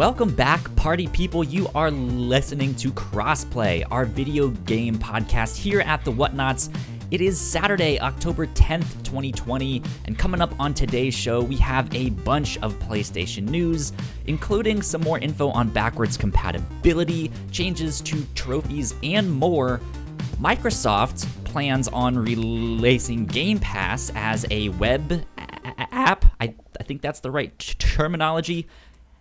Welcome back, party people. You are listening to Crossplay, our video game podcast here at the Whatnauts. It is Saturday, October 10th, 2020, and coming up on today's show, we have a bunch of PlayStation news, including some more info on backwards compatibility, changes to trophies, and more. Microsoft plans on releasing Game Pass as a web app. I think that's the right terminology.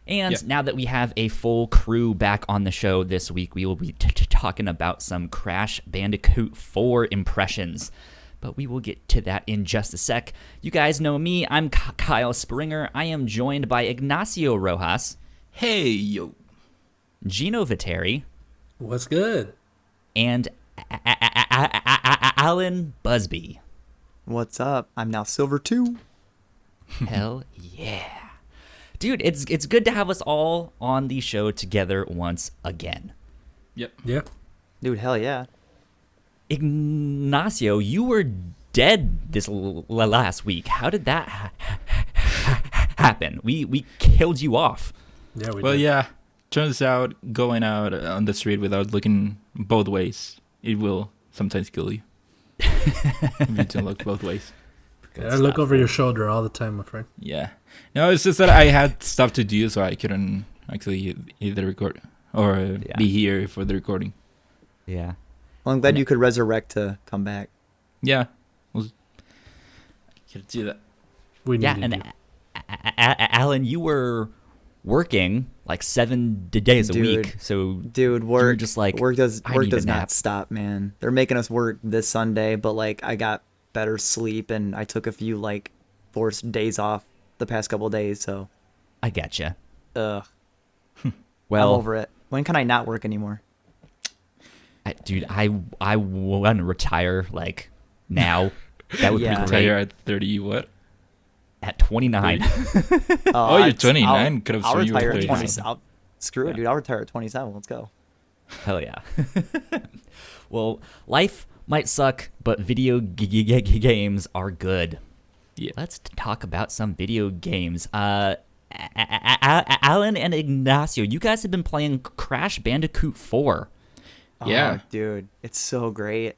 And Now that we have a full crew back on the show this week, we will be talking about some Crash Bandicoot 4 impressions. But we will get to that in just a sec. You guys know me. I'm Kyle Springer. I am joined by Ignacio Rojas. Hey, yo. Gino Viteri. What's good? And Alan Busby. What's up? I'm now Silver 2. Hell yeah. Dude, it's good to have us all on the show together once again. Yep. Dude, hell yeah. Ignacio, you were dead this last week. How did that happen? We killed you off. Yeah, we Well, did. yeah. Turns out going out on the street without looking both ways, it will sometimes kill you. You need to look both ways. Yeah, look over your shoulder all the time, my friend. Yeah. No, it's just that I had stuff to do, so I couldn't actually either record or be here for the recording. Yeah. Well, I'm glad you could resurrect to come back. Yeah. I could do that. We Yeah, needed and you. Alan, you were working like 7 days a Dude. week. So Dude, you were work just like, work does I work need does a not nap. stop, man. They're making us work this Sunday, but like I got better sleep and I took a few like forced days off the past couple of days, so I getcha. ugh. Well, I'm over it. When can I not work anymore? dude, I want to retire like now. That would Yeah. be great. Retire at 30, what? At 29. Oh, you're 29? Could have I'll sworn you were retire at 30. 20. Screw it, dude. I'll retire at 27. Let's go. Hell yeah. Well, life might suck, but video games are good. Yeah. Let's talk about some video games. Alan and Ignacio, you guys have been playing Crash Bandicoot 4. Yeah. Oh, dude, it's so great.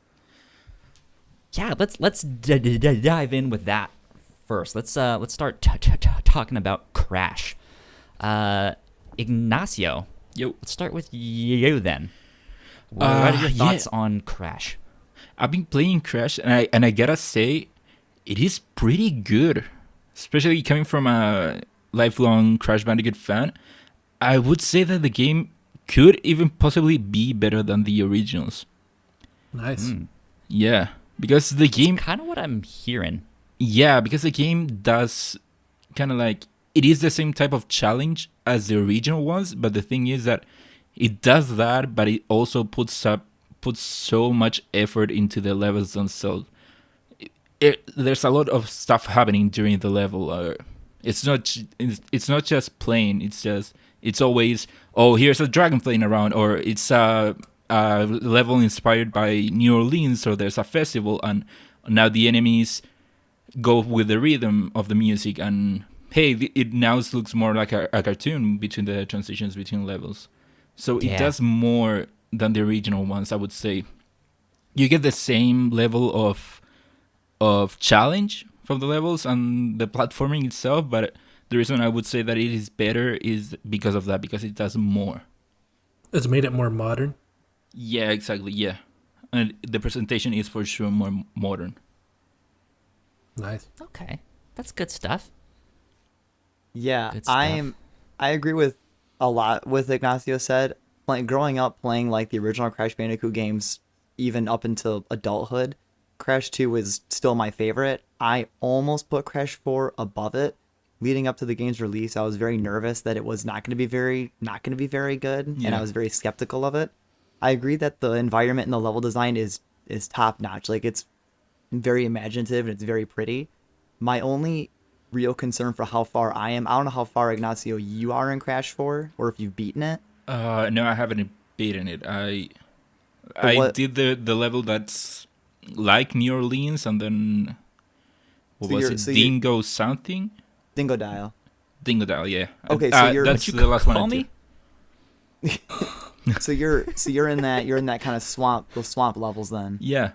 Yeah, let's dive in with that first. Let's start talking about Crash. Ignacio, Yo. let's start with you then. What are your thoughts on Crash? I've been playing Crash, and I gotta say, it is pretty good. Especially coming from a lifelong Crash Bandicoot fan, I would say that the game could even possibly be better than the originals. Nice. Yeah, because the game, Kind of what I'm hearing. because the game does kind of like, it is the same type of challenge as the original was, but the thing is that it does that, but it also puts so much effort into the levels themselves. There's a lot of stuff happening during the level. It's not just playing. It's always, oh, here's a dragon flying around, or it's a level inspired by New Orleans, or there's a festival, and now the enemies go with the rhythm of the music, and hey, it now looks more like a cartoon between the transitions between levels. So it does more than the original ones, I would say. You get the same level of challenge from the levels and the platforming itself, but the reason I would say that it is better is because of that, because it does more. It's made it more modern. Yeah, exactly, yeah. And the presentation is for sure more modern. Nice. Okay, that's good stuff. Yeah, Good stuff. I agree with a lot with Ignacio said. Like growing up playing like the original Crash Bandicoot games, even up until adulthood, Crash 2 was still my favorite. I almost put Crash 4 above it. Leading up to the game's release, I was very nervous that it was not going to be very good, and Yeah. I was very skeptical of it. I agree that the environment and the level design is top notch. Like it's very imaginative and it's very pretty. My only real concern for how far I don't know how far, Ignacio, you are in Crash 4, or if you've beaten it. No, I haven't beaten it. I what- did the level that's like New Orleans, and then what So was you're- it? so you- Dingo something? Dingo Dial. Dingo Dial, yeah. Okay, so you're- that's Would you the last one. call I me? did. So you're in that kind of those swamp levels then. Yeah.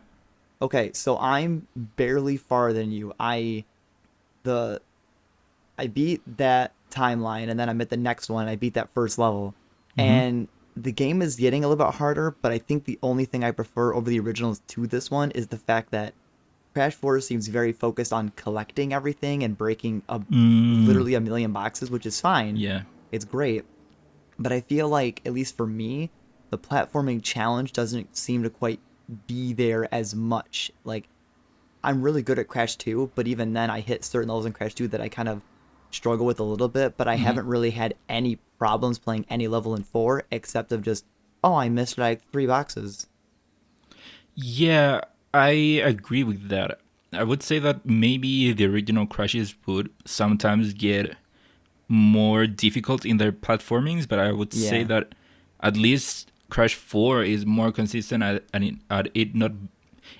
Okay, so I'm barely farther than you. I beat that timeline, and then I'm at the next one. I beat that first level, and the game is getting a little bit harder. But I think the only thing I prefer over the originals to this one is the fact that Crash 4 seems very focused on collecting everything and breaking literally a million boxes, which is fine. Yeah. It's great. But I feel like, at least for me, the platforming challenge doesn't seem to quite be there as much. Like, I'm really good at Crash 2, but even then I hit certain levels in Crash 2 that I kind of struggle with a little bit, but I haven't really had any problems playing any level in 4 except of just, oh, I missed like 3 boxes. Yeah, I agree with that. I would say that maybe the original Crashes would sometimes get more difficult in their platformings, but I would say Yeah. that at least Crash 4 is more consistent at it not.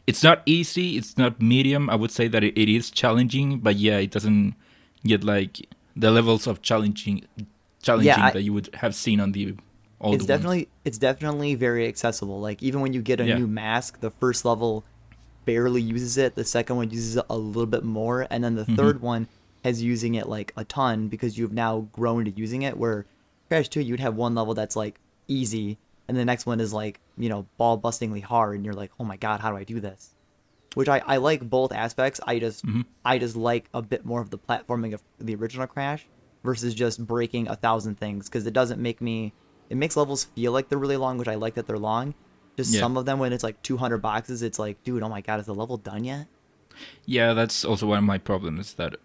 It's not easy. It's not medium. I would say that it is challenging, but yeah, it doesn't get like the levels of challenging that you would have seen on the old ones. It's definitely very accessible. Like, even when you get a Yeah. new mask, the first level barely uses it, the second one uses it a little bit more, and then the third one has using it like a ton because you've now grown to using it, where Crash 2 you'd have one level that's like easy and the next one is like, ball bustingly hard, and you're like, oh my god, how do I do this? Which I like both aspects. I just like a bit more of the platforming of the original Crash versus just breaking 1,000 things, because it makes levels feel like they're really long, which I like that they're long. Just Yeah. some of them, when it's like 200 boxes, it's like, dude, oh my god, is the level done yet? Yeah, that's also one of my problems, that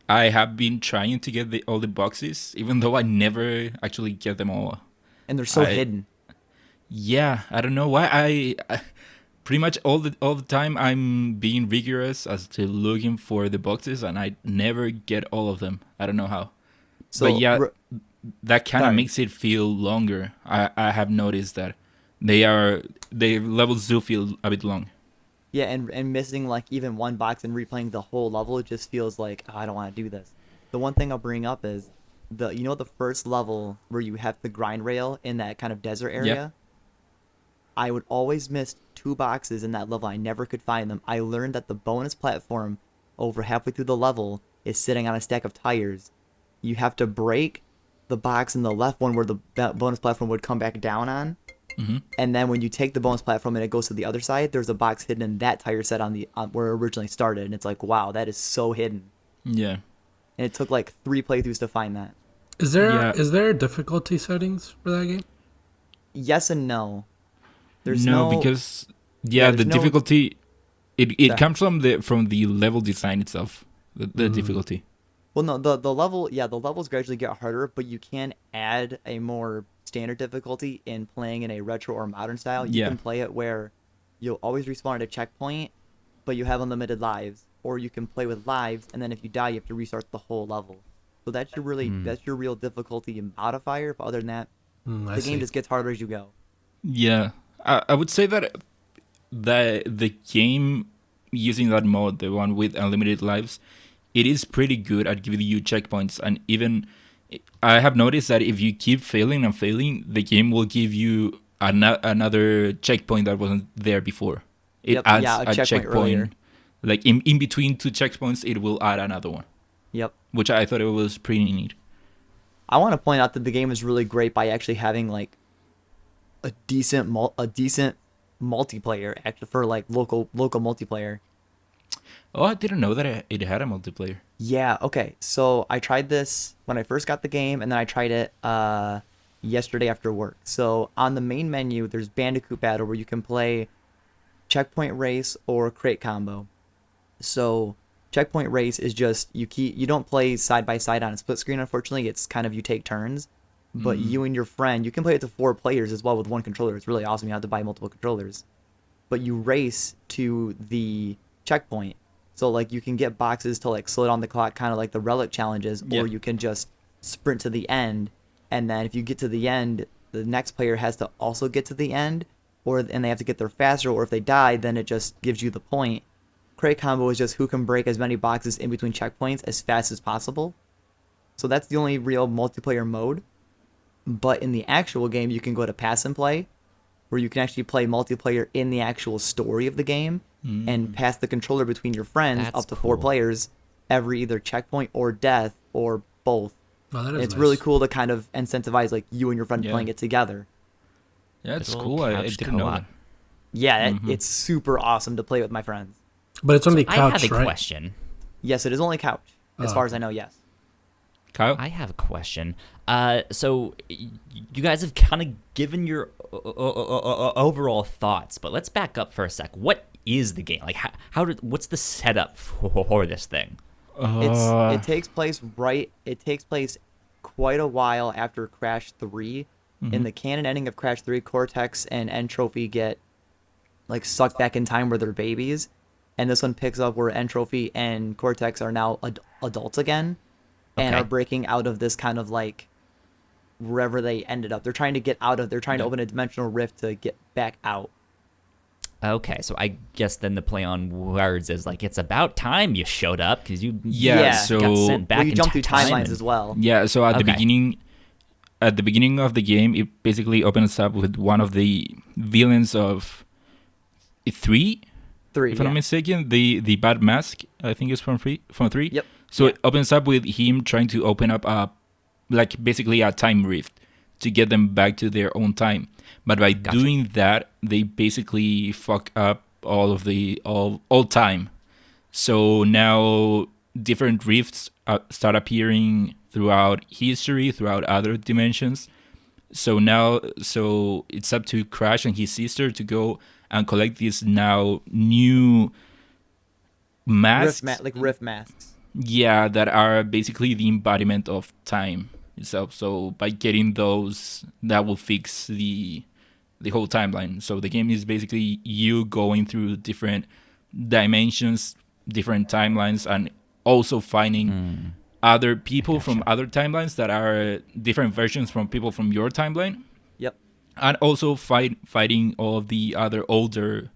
I have been trying to get all the boxes, even though I never actually get them all. And they're so hidden. Yeah, I don't know why. I pretty much all the time I'm being rigorous as to looking for the boxes, and I never get all of them. I don't know how. So But yeah, that kind of sorry. makes it feel longer. I have noticed that the levels do feel a bit long. Yeah, and missing like even one box and replaying the whole level, it just feels like, oh, I don't want to do this. The one thing I'll bring up is the first level where you have the grind rail in that kind of desert area. Yeah. I would always miss 2 boxes in that level. I never could find them. I learned that the bonus platform over halfway through the level is sitting on a stack of tires. You have to break the box in the left one where the bonus platform would come back down on. And then when you take the bonus platform and it goes to the other side, there's a box hidden in that tire set on where it originally started. And it's like, wow, that is so hidden. Yeah. And it took like 3 playthroughs to find that. Is there difficulty settings for that game? Yes and no. There's because Yeah, the there's no- difficulty it Sorry. comes from the level design itself. The difficulty. Well, no, the levels gradually get harder, but you can add a more standard difficulty in playing in a retro or modern style. You Yeah. can play it where you'll always respawn at a checkpoint, but you have unlimited lives, or you can play with lives, and then if you die, you have to restart the whole level. So that's your real difficulty modifier. But other than that, I the see. game just gets harder as you go. Yeah. I would say that the game using that mode, the one with unlimited lives, it is pretty good at giving you checkpoints. And even I have noticed that if you keep failing and failing, the game will give you another checkpoint that wasn't there before. It Yep, adds yeah, a a checkpoint earlier. like in between 2 checkpoints, it will add another one, Yep. which I thought it was pretty neat. I want to point out that the game is really great by actually having like a decent multiplayer, actually, for like local multiplayer. Oh, I didn't know that it had a multiplayer. Yeah, okay. So I tried this when I first got the game, and then I tried it yesterday after work. So on the main menu, there's Bandicoot Battle, where you can play checkpoint race or crate combo. So checkpoint race is just you don't play side by side on a split screen, unfortunately. It's kind of you take turns. But you and your friend, you can play it to 4 players as well with 1 controller. It's really awesome. You don't have to buy multiple controllers. But you race to the checkpoint. So like you can get boxes to like slow down the clock, kind of like the relic challenges, Yeah. or you can just sprint to the end. And then if you get to the end, the next player has to also get to the end, and they have to get there faster. Or if they die, then it just gives you the point. Crate combo is just who can break as many boxes in between checkpoints as fast as possible. So that's the only real multiplayer mode. But in the actual game, you can go to pass and play, where you can actually play multiplayer in the actual story of the game and pass the controller between your friends That's up to 4 cool. players every either checkpoint or death or both. Oh, that And is it's nice. really cool to kind of incentivize like you and your friend Yeah. playing it together. Yeah, it's Little cool. I couch didn't know co-op. that. Yeah, it's super awesome to play with my friends. But it's only I couch, have a right? question. Yes, it is only couch. As Oh, far as I know, yes. Kyle? I have a question. So you guys have kind of given your overall thoughts, but let's back up for a sec. What is the game? Like, what's the setup for this thing? It takes place quite a while after Crash 3. In the canon ending of Crash 3, Cortex and N Trophy get like sucked back in time where they're babies, and this one picks up where N Trophy and Cortex are now adults again, and Okay. are breaking out of this kind of like wherever they ended up. They're trying to get out of. They're trying to open a dimensional rift to get back out. Okay, so I guess then the play on words is like it's about time you showed up because you Yeah, so got sent back Well, you in jump through time timelines and- as well. yeah, so at Okay. the beginning of the game, it basically opens up with one of the villains of 3, 3. if I'm not mistaken, the Bad Mask, I think is from 3. Yep. So Yeah. it opens up with him trying to open up basically a time rift to get them back to their own time. But by doing that, they basically fuck up all of the all time. So now different rifts start appearing throughout history, throughout other dimensions. So it's up to Crash and his sister to go and collect these now new masks. Rift masks. Yeah, that are basically the embodiment of time itself. So by getting those, that will fix the whole timeline. So the game is basically you going through different dimensions, different timelines, and also finding other people from other timelines that are different versions from people from your timeline, Yep. and also fighting all of the other older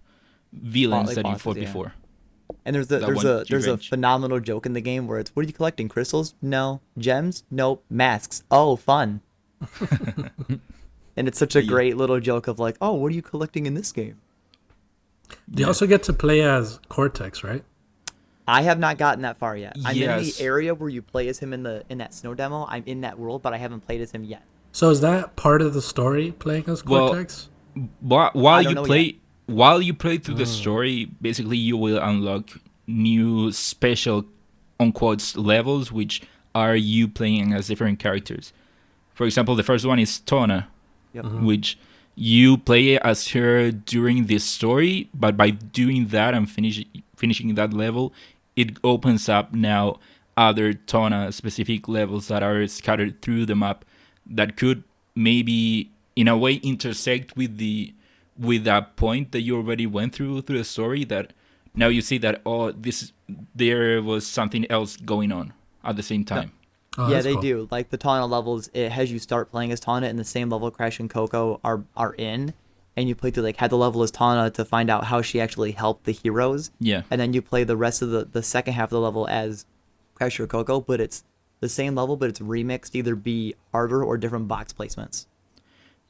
villains Like that you bosses, fought yeah. before. And there's That one, a revenge. phenomenal joke in the game where it's, what are you collecting? Crystals? No. Gems? Nope. Masks. Oh, fun. And it's such a great little joke of like, oh, what are you collecting in this game? You also get to play as Cortex, right? I have not gotten that far yet. I'm in Yes. the area where you play as him in that snow demo. I'm in that world, but I haven't played as him yet. So is that part of the story, playing as Well, Cortex? While I don't you know play while you play through the story, basically you will unlock new special unquote levels, which are you playing as different characters. For example, the first one is Tona, Yep. which you play as her during this story, but by doing that and finishing that level, it opens up now other Tona specific levels that are scattered through the map that could maybe in a way intersect with that point that you already went through the story, that now you see that there was something else going on at the same time. Oh, Yeah, that's they cool. do. Like the Tawna levels, it has you start playing as Tawna in the same level Crash and Coco are in, and you play through like have the level as Tawna to find out how she actually helped the heroes. Yeah. And then you play the rest of the second half of the level as Crash or Coco, but it's the same level, but it's remixed, either be harder or different box placements.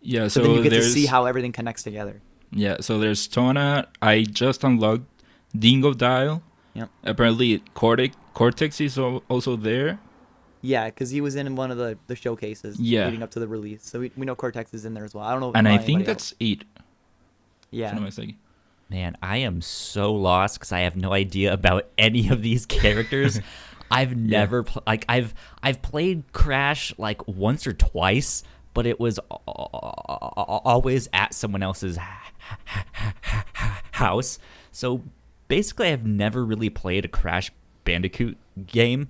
Yeah, So so then you get to there's see how everything connects together. yeah, so there's Tona. I just unlocked Dingo Dial. Yep. Apparently Cortex is also there. Yeah, because he was in one of the showcases leading up to the release. So we know Cortex is in there as well. I don't know. And I about think anybody that's else. 8. Yeah. If I'm not mistaken. Man, I am so lost because I have no idea about any of these characters. I've never I've played Crash like once or twice, but it was always at someone else's house. So basically, I've never really played a Crash Bandicoot game.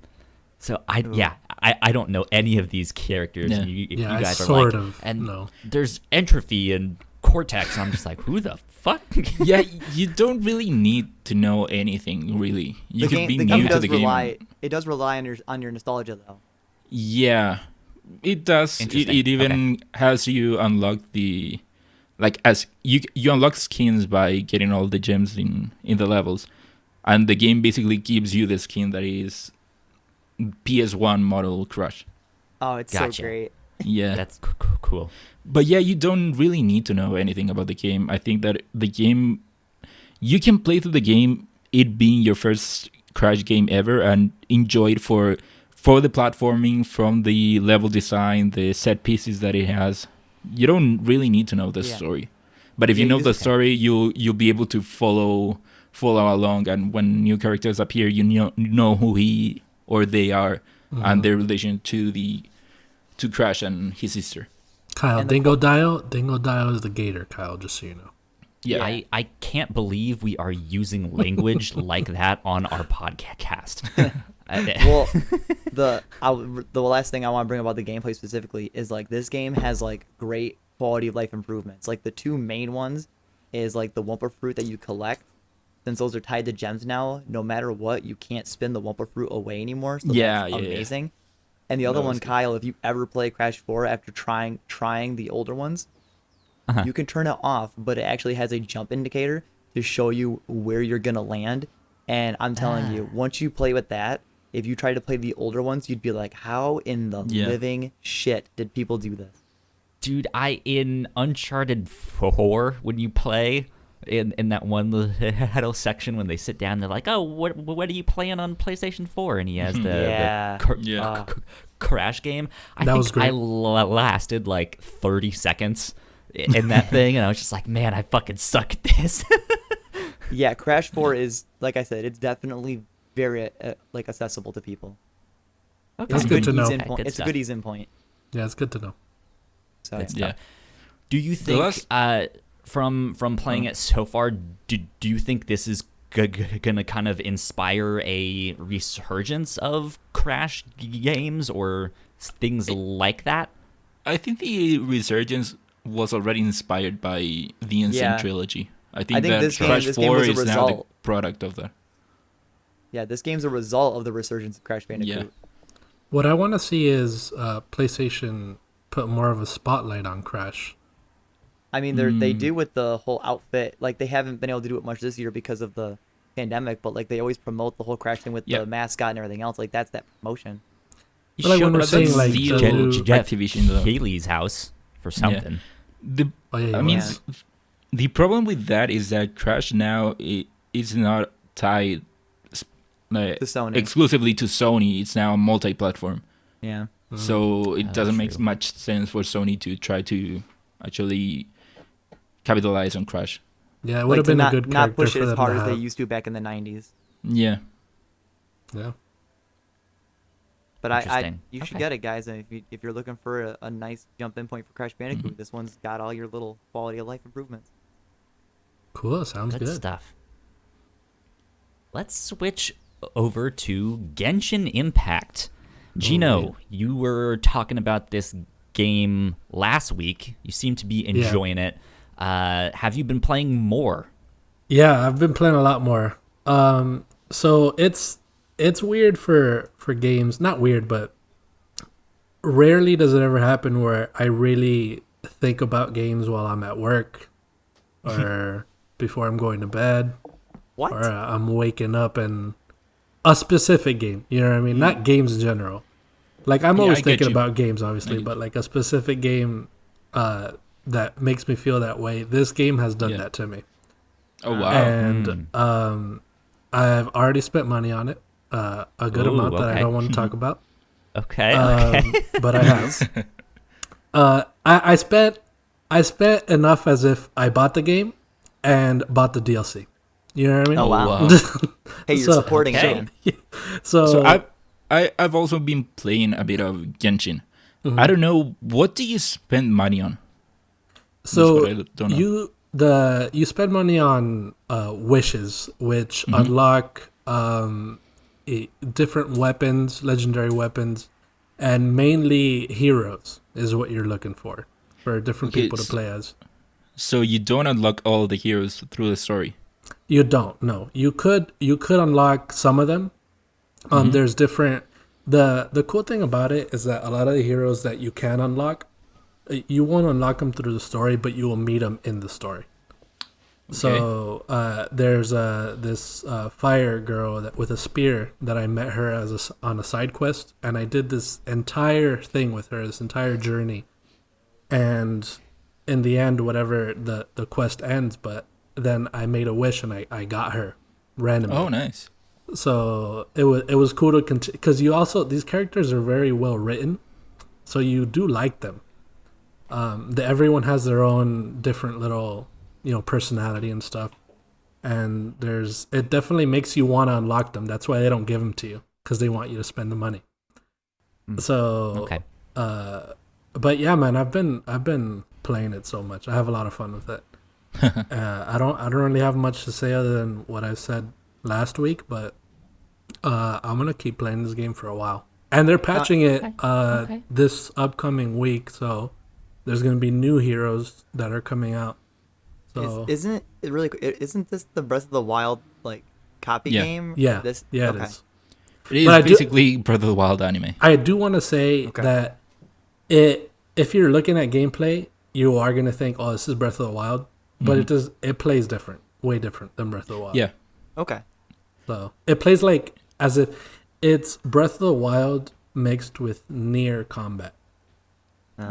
So I don't know any of these characters. Yeah. And you Yeah, I guys are sort like, of and know. there's Entropy and Cortex. And I'm just like, who the fuck? Yeah, you don't really need to know anything really. You could be the new game to does the game. rely. It does rely on your nostalgia though. Yeah, it does. Interesting. It even has you unlock the, like, as you unlock skins by getting all the gems in the levels, and the game basically gives you the skin that is PS1 model Crash. Oh, it's Gotcha. so great. Yeah. That's cool. But yeah, you don't really need to know anything about the game. I think that the game, you can play through the game, it being your first Crash game ever, and enjoy it for the platforming, from the level design, the set pieces that it has. You don't really need to know the Yeah. story. But if Yeah, you know you the just- story, you'll be able to follow along, and when new characters appear, you know who he or they are and their relation to Crash and his sister. Kyle, And the Dingo Dio is the gator, Kyle, just so you know. Yeah. I can't believe we are using language like that on our podcast. Well, the last thing I want to bring about the gameplay specifically is like this game has like great quality of life improvements. Like the two main ones is like the Wumpa fruit that you collect. Since those are tied to gems now, no matter what, you can't spin the Wumpa fruit away anymore. So that's amazing. And the other That one, was good. Kyle, if you ever play Crash 4 after trying the older ones, you can turn it off, but it actually has a jump indicator to show you where you're gonna land. And I'm telling you, once you play with that, if you try to play the older ones, you'd be like, how in the living shit did people do this? Dude, in Uncharted 4, when you play in that one little section when they sit down, they're like, "Oh, what are you playing on PlayStation 4?" And he has Yeah. the Crash game. I That think was great. I lasted like 30 seconds in that thing, and I was just like, "Man, I fucking suck at this." Yeah, Crash 4 is, like I said, it's definitely very like accessible to people. Okay. That's good to know. ease-in Okay, point. good It's a stuff. good ease-in point. Yeah, it's good to know. So Good stuff. Yeah. Do you think from playing it so far, do you think this is gonna kind of inspire a resurgence of Crash games or things like that? I think the resurgence was already inspired by the Insane Yeah. trilogy. I I think think that this game- Crash this game 4 was a is now the result. product of that. yeah, this game's a result of the resurgence of Crash Bandicoot. What I want to see is PlayStation put more of a spotlight on Crash. I mean, they do with the whole outfit. Like, they haven't been able to do it much this year because of the pandemic, but like they always promote the whole Crash thing with Yeah. the mascot and everything else. Like, that's that promotion. You But like when showed we're us saying, some like, Steel the new- Jeff Activision, though. Haley's house for something. The Oh yeah, I mean, Yeah. the problem with that is that Crash now is not tied To Sony. exclusively to Sony. It's now a multi-platform, Yeah. so it doesn't make true. much sense for Sony to try to actually capitalize on Crash. yeah, it would Like, have to been not, a good not character push for it as them hard to as they have. used to back in the 90s. Yeah, Yeah, But I Interesting. you should Okay. get it, guys. And if you're looking for a nice jump-in point for Crash Bandicoot, this one's got all your little quality of life improvements. cool. Sounds Good good. stuff. Let's switch over to Genshin Impact. Gino, you were talking about this game last week. You seem to be enjoying it. Have you been playing more? Yeah, I've been playing a lot more. So it's weird for games. Not weird, but rarely does it ever happen where I really think about games while I'm at work or before I'm going to bed What? or I'm waking up, and a specific game. You know what I mean? Not games in general. Like I'm Yeah, always I get thinking you. about games, obviously, but like a specific game that makes me feel that way. This game has done Yeah. that to me. Oh wow! And I've already spent money on it, a good Ooh, amount that I okay. don't want to talk about, Okay. but I have. I spent enough as if I bought the game and bought the DLC. You know what I mean? Oh, wow. wow. Hey, you're So- supporting Okay. them. So, So I've also been playing a bit of Genshin. I don't know, what do you spend money on? so That's what I don't know. you spend money on wishes, which unlock different weapons, legendary weapons, and mainly heroes is what you're looking for different Okay, people to play as. So you don't unlock all the heroes through the story. You don't. No, you could unlock some of them. There's different. The cool thing about it is that a lot of the heroes that you can unlock, you won't unlock them through the story, but you will meet them in the story. So there's this fire girl with a spear that I met her on a side quest, and I did this entire thing with her, this entire journey, and in the end, whatever the quest ends, but then I made a wish and I got her randomly. Oh, nice. So it was cool to continue, because these characters are very well written, so you do like them. Everyone has their own different little personality and stuff, and it definitely makes you want to unlock them. That's why they don't give them to you, because they want you to spend the money. So Okay. but yeah, man, I've been playing it so much. I have a lot of fun with it. I don't really have much to say other than what I said last week, but I'm gonna keep playing this game for a while. And they're patching it Okay. this upcoming week, so there's gonna be new heroes that are coming out. So Isn't this the Breath of the Wild like copy Yeah. game? yeah, This yeah, okay. it is. It is But I do- basically Breath of the Wild anime. I do want to say Okay. that if you're looking at gameplay, you are gonna think, "Oh, this is Breath of the Wild," but it plays different, way different than Breath of the Wild. Yeah. Okay. So it plays like as if it's Breath of the Wild mixed with Nier combat.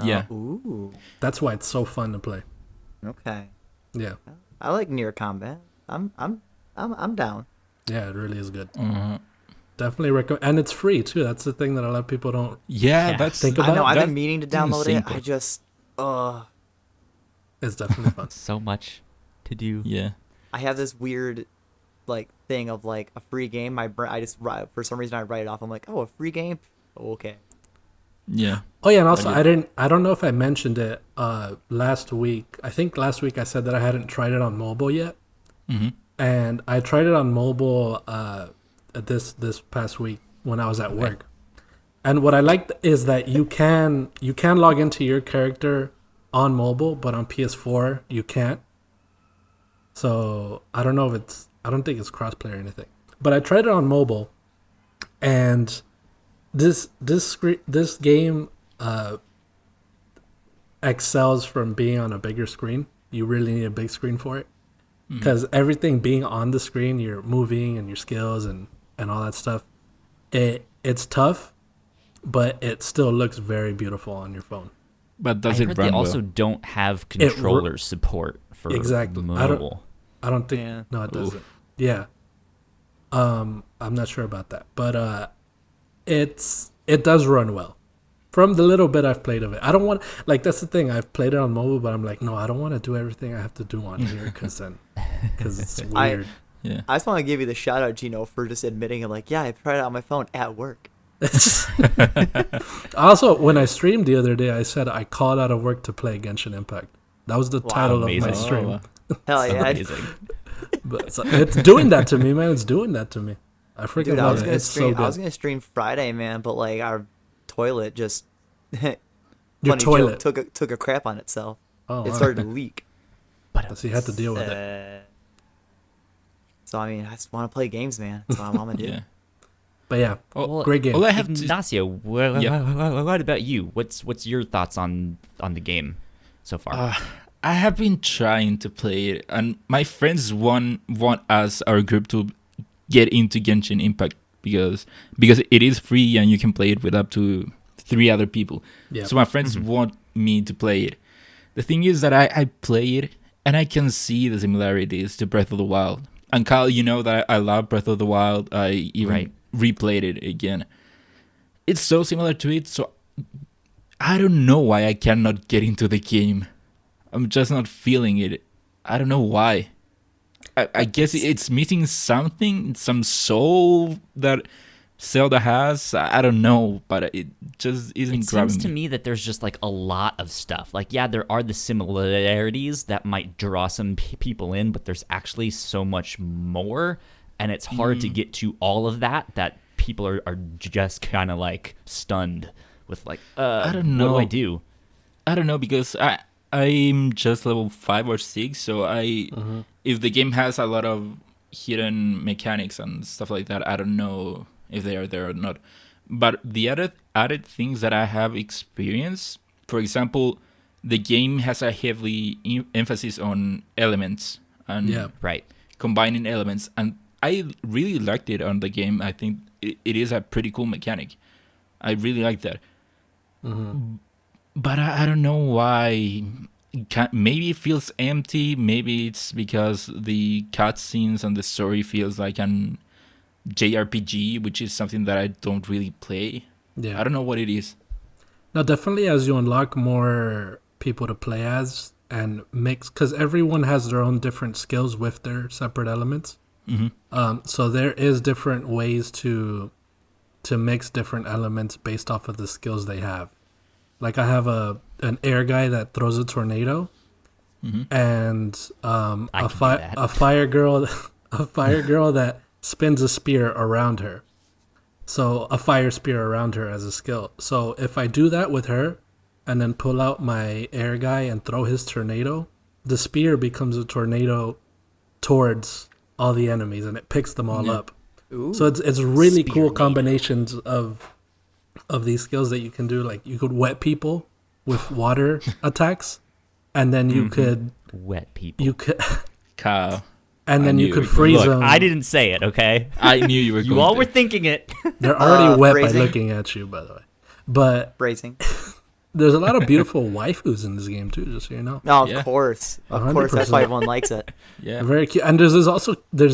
Yeah. Ooh. That's why it's so fun to play. Okay. Yeah, I like Nier combat. I'm down. yeah, it really is good. Uh, Definitely recommend, and it's free too. That's the thing that a lot of people don't. yeah, Yeah. that's Think I know. I've that- been meaning to that's download insane it. I cool. just It's definitely fun. So much to do. Yeah. I have this weird like thing of like a free game. I just for some reason I write it off. I'm like, oh, a free game. Okay. Yeah. Oh yeah, and also get- I don't know if I mentioned it last week. I think last week I said that I hadn't tried it on mobile yet, Mm-hmm. and I tried it on mobile this past week when I was at work. And what I liked is that you can log into your character on mobile, but on PS4 you can't. So I don't know if I don't think it's crossplay or anything. But I tried it on mobile, and this game excels from being on a bigger screen. You really need a big screen for it, because everything being on the screen, you're moving and your skills and all that stuff. It's tough, but it still looks very beautiful on your phone. But I does it heard run they also well? don't have controller support for Exactly. mobile. I don't think. Yeah. No, it Oof. doesn't. Yeah. I'm not sure about that, but it does run well. From the little bit I've played of it, I don't want that's the thing. I've played it on mobile, but I'm like, no, I don't want to do everything I have to do on here because it's weird. Yeah. I just want to give you the shout out, Gino, for just admitting it. Like, yeah, I tried it on my phone at work. Also, when I streamed the other day, I said I called out of work to play Genshin Impact. That was the title of my amazing. stream. wow. Hell yeah. Amazing. But it's doing that to me, man. It's doing that to me. I freaking Dude, I love was it. gonna It's stream. so I was good. gonna stream Friday, man, but like our toilet just Your funny toilet. joke, took a crap on itself. Oh, It wow. started to leak. So you had to deal with it. So I mean, I just want to play games, man. That's what I'm gonna do. Yeah. But yeah, Well, great game. all I have to Ignacio, what, Yeah. what about you? What's your thoughts on the game so far? I have been trying to play it, and my friends want us, our group, to get into Genshin Impact because it is free and you can play it with up to 3 other people. Yeah. So my friends want me to play it. The thing is that I play it and I can see the similarities to Breath of the Wild. And Kyle, you know that I love Breath of the Wild. I even Right. replayed it again. It's so similar to it, so I don't know why I cannot get into the game. I'm just not feeling it. I don't know why. I guess it's missing something, some soul that Zelda has. I don't know, but it just isn't It grabbing seems to me. me that there's just like a lot of stuff. Like, yeah, there are the similarities that might draw some people in, but there's actually so much more, and it's hard to get to all of that people are just kind of like stunned with like, I don't know. What do I do? I don't know because I'm just level 5 or 6, so if the game has a lot of hidden mechanics and stuff like that, I don't know if they are there or not. But the added things that I have experienced, for example, the game has a heavy emphasis on elements and Right. combining elements. And I really liked it on the game. I think it is a pretty cool mechanic. I really like that. But I don't know why. Maybe it feels empty. Maybe it's because the cutscenes and the story feels like an JRPG, which is something that I don't really play. Yeah. I don't know what it is. No, definitely as you unlock more people to play as and mix, because everyone has their own different skills with their separate elements. So there is different ways to mix different elements based off of the skills they have. Like I have an air guy that throws a tornado, and a fire girl that spins a spear around her. So a fire spear around her as a skill. So if I do that with her, and then pull out my air guy and throw his tornado, the spear becomes a tornado towards all the enemies, and it picks them all up. Ooh. So it's really cool Spear-nado. combinations of these skills that you can do. Like you could wet people with water attacks, and then you could Wet people. Kyle. and I then you knew could it. freeze Look, them. I didn't say it, okay? I knew you were going You all to. were thinking it. They're already wet phrasing. by looking at you, by the way. But Phrasing. there's a lot of beautiful waifus in this game too, just so you know. No, of Yeah. course. Of course, that's 100%. why everyone likes it. Yeah. Very cute. And there's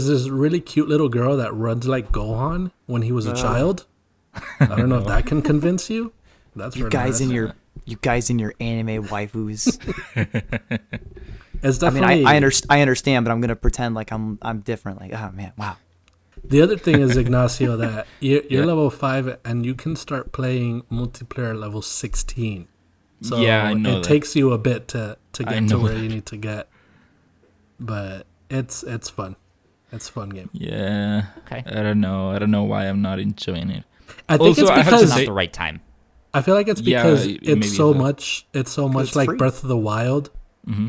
this really cute little girl that runs like Gohan when he was a child. I don't know if that can convince you. That's You for guys nice. in your anime waifus. It's I mean, definitely. I understand, but I'm gonna pretend like I'm different. Like, oh man, wow. The other thing is, Ignacio, that you're Yeah. level 5 and you can start playing multiplayer level 16. So Yeah, I know it that. takes you a bit to I get to know where that. you need to get. But it's fun. It's a fun game. Yeah. Okay. I don't know why I'm not enjoying it. I think Also, I it's have to because say- Not the right time. I feel like it's Yeah, because it maybe it's so that. much. It's so much it's like free. Breath of the Wild, hmm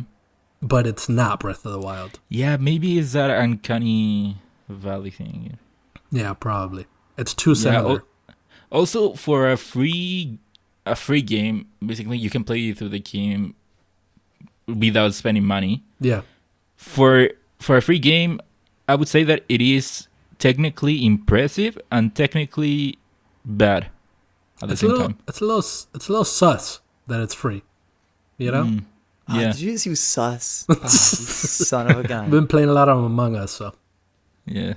but it's not Breath of the Wild. Yeah, maybe it's that uncanny valley thing. Yeah, probably. It's too Yeah, similar. Also, for a free game, basically you can play through the game without spending money. Yeah. For a free game, I would say that it is technically impressive and technically bad at the It's a same little. time. It's a little sus that it's free. You know. Mm, Ah, yeah, did you just use sus? Ah, you son of a I've gun. been playing a lot of Among Us, so yeah.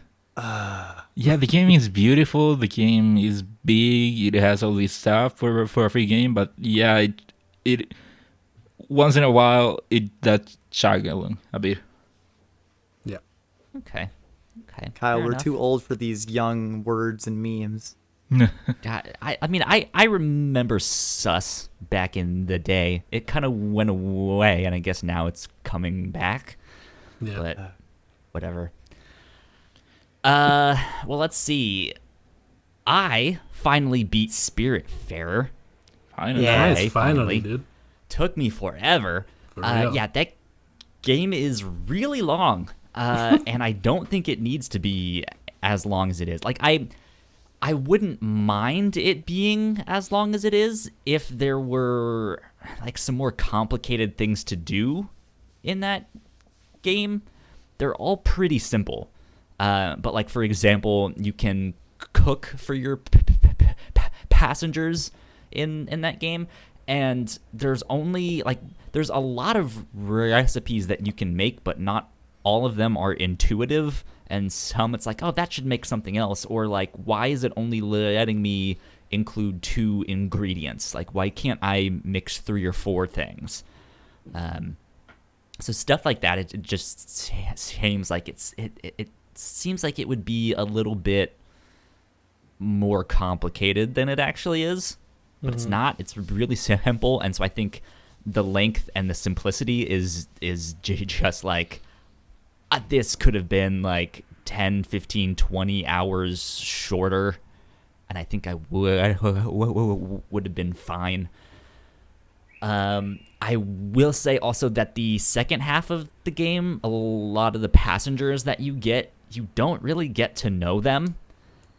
Yeah, the game is beautiful. The game is big. It has all this stuff for a free game, but yeah, it once in a while it does chug along a bit. yeah. Okay. Kyle, Fair we're enough. too old for these young words and memes. God, I mean, I remember sus back in the day. It kind of went away, and I guess now it's coming back. Yeah. But whatever. Well, let's see. I finally beat Spiritfarer. Finally. Yeah. Nice, Hey, finally, finally. dude. Took me forever. For real. Yeah, that game is really long, and I don't think it needs to be as long as it is. Like I wouldn't mind it being as long as it is if there were like some more complicated things to do in that game. They're all pretty simple, but like for example, you can cook for your passengers in that game, and there's a lot of recipes that you can make, but not all of them are intuitive, and some it's like, oh, that should make something else, or like, why is it only letting me include 2 ingredients? Like, why can't I mix 3 or 4 things? So stuff like that, it just seems like it seems like it would be a little bit more complicated than it actually is, but it's not. It's really simple, and so I think the length and the simplicity is just like, this could have been like 10, 15, 20 hours shorter, and I think I would have been fine. I will say also that the second half of the game, a lot of the passengers that you get, you don't really get to know them.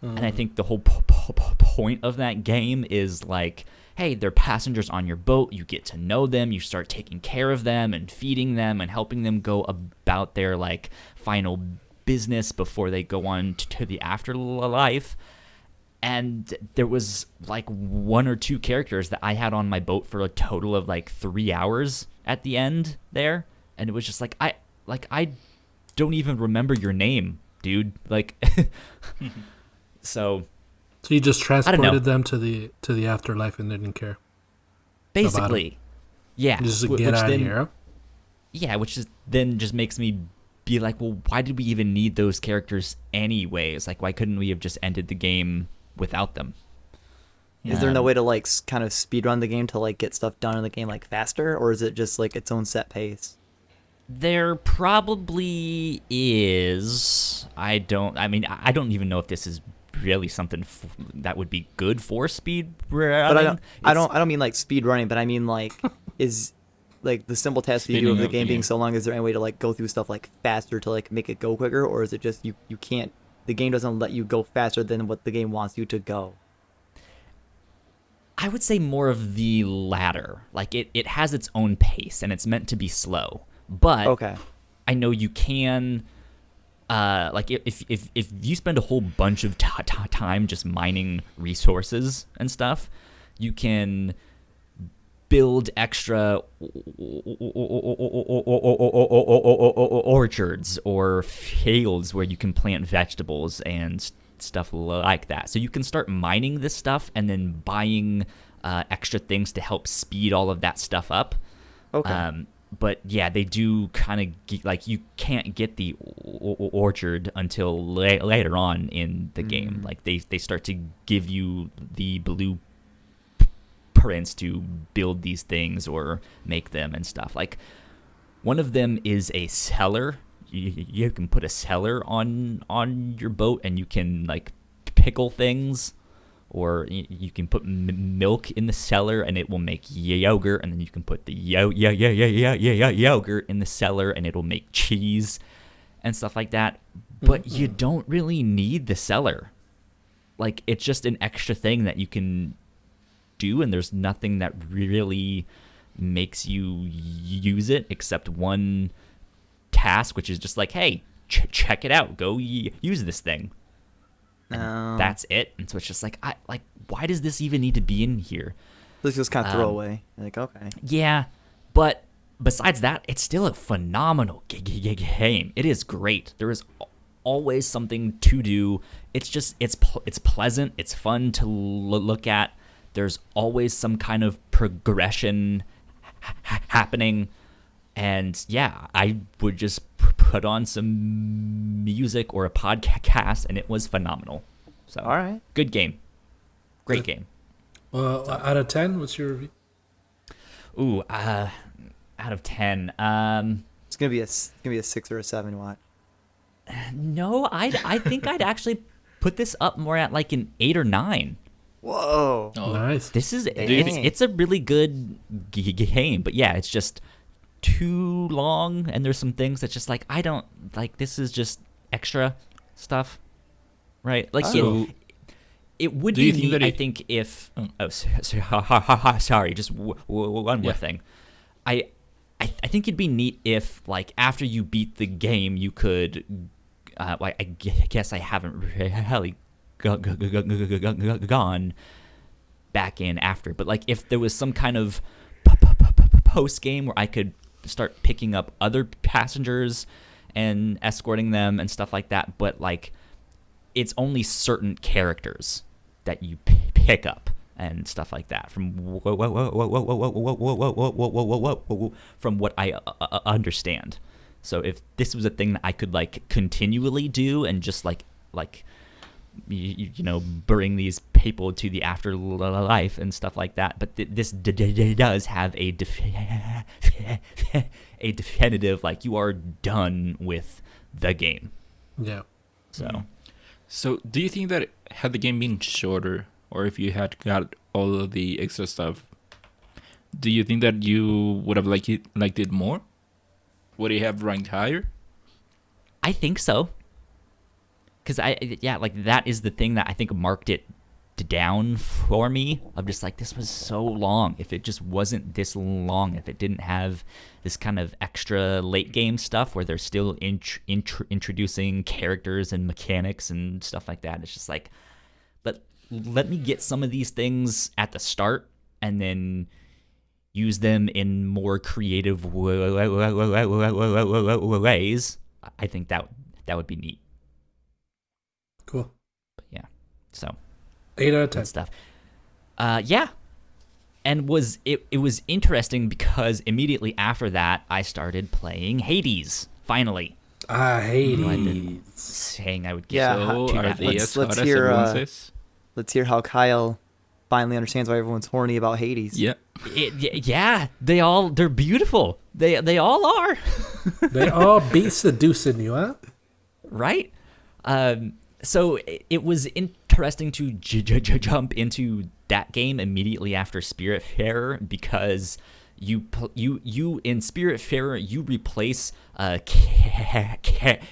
And I think the whole point of that game is like hey, they're passengers on your boat. You get to know them. You start taking care of them and feeding them and helping them go about their like final business before they go on to the afterlife. And there was like 1 or 2 characters that I had on my boat for a total of like 3 hours at the end there, and it was just like I don't even remember your name, dude. Like, so you just I don't know. transported them to the afterlife and didn't care. Basically, yeah. Just to get out of here. Yeah, which is then just makes me be like, well, why did we even need those characters anyways? Like, why couldn't we have just ended the game without them? Is there no way to like kind of speed run the game to like get stuff done in the game like faster, or is it just like its own set pace? There probably is. I don't even know if this is really something that would be good for speed running. But I don't mean like speed running, but I mean like is like the simple task you do of the game being so long, is there any way to like go through stuff like faster to like make it go quicker, or is it just you can't, the game doesn't let you go faster than what the game wants you to go? I would say more of the latter. Like it has its own pace and it's meant to be slow. But okay. I know you can like if you spend a whole bunch of time just mining resources and stuff, you can build extra orchards or fields where you can plant vegetables and stuff like that. So you can start mining this stuff and then buying extra things to help speed all of that stuff up. Okay. But yeah, they do kind of like you can't get the orchard until later on in the game. Like they start to give you the blueprints to build these things or make them and stuff. Like one of them is a cellar. You can put a cellar on your boat and you can like pickle things, or you can put milk in the cellar and it will make yogurt, and then you can put the yogurt in the cellar and it'll make cheese and stuff like that. But you don't really need the cellar. Like it's just an extra thing that you can do, and there's nothing that really makes you use it except one task, which is just like, hey, check it out, go use this thing. That's it. And so it's just like, why does this even need to be in here? This just kind of throwaway. Like, okay. Yeah, but besides that, it's still a phenomenal game. It is great. There is always something to do. It's just it's pleasant. It's fun to look at. There's always some kind of progression happening. And yeah, I would just put on some music or a podcast, and it was phenomenal. So, all right, good game, great game. Well, out of 10, what's your review? Ooh, out of 10, it's gonna be a 6 or a 7. Watch. No, I think I'd actually put this up more at like an 8 or 9. Whoa, Nice. This is it's a really good game, but yeah, it's just too long, and there's some things that's just like I don't like. This is just extra stuff, right? Like it would be neat. I think if sorry, just one more thing. I think it'd be neat if like after you beat the game, you could. I guess I haven't really gone back in after, but like if there was some kind of post game where I could start picking up other passengers and escorting them and stuff like that, but like it's only certain characters that you pick up and stuff like that from what I understand. So if this was a thing that I could like continually do and just like you know, bring these people to the afterlife and stuff like that, but this does have a definitive like you are done with the game. Yeah. So do you think that had the game been shorter, or if you had got all of the extra stuff, do you think that you would have liked it more? Would it have ranked higher? I think so. Because like that is the thing that I think marked it down for me. I'm just like, this was so long. If it just wasn't this long, if it didn't have this kind of extra late game stuff where they're still introducing characters and mechanics and stuff like that, it's just like, but let me get some of these things at the start and then use them in more creative ways. I think that would be neat. Cool. But yeah, so 8 out of 10. good stuff. Yeah, and it was interesting because immediately after that I started playing Hades. Finally, Hades. saying I would get Yeah, to that. let's hear how Kyle finally understands why everyone's horny about Hades. Yeah. Yeah, they're beautiful. They all are. They all be seducing you, huh? Right? So it was interesting to jump into that game immediately after Spiritfarer because you in Spiritfarer you replace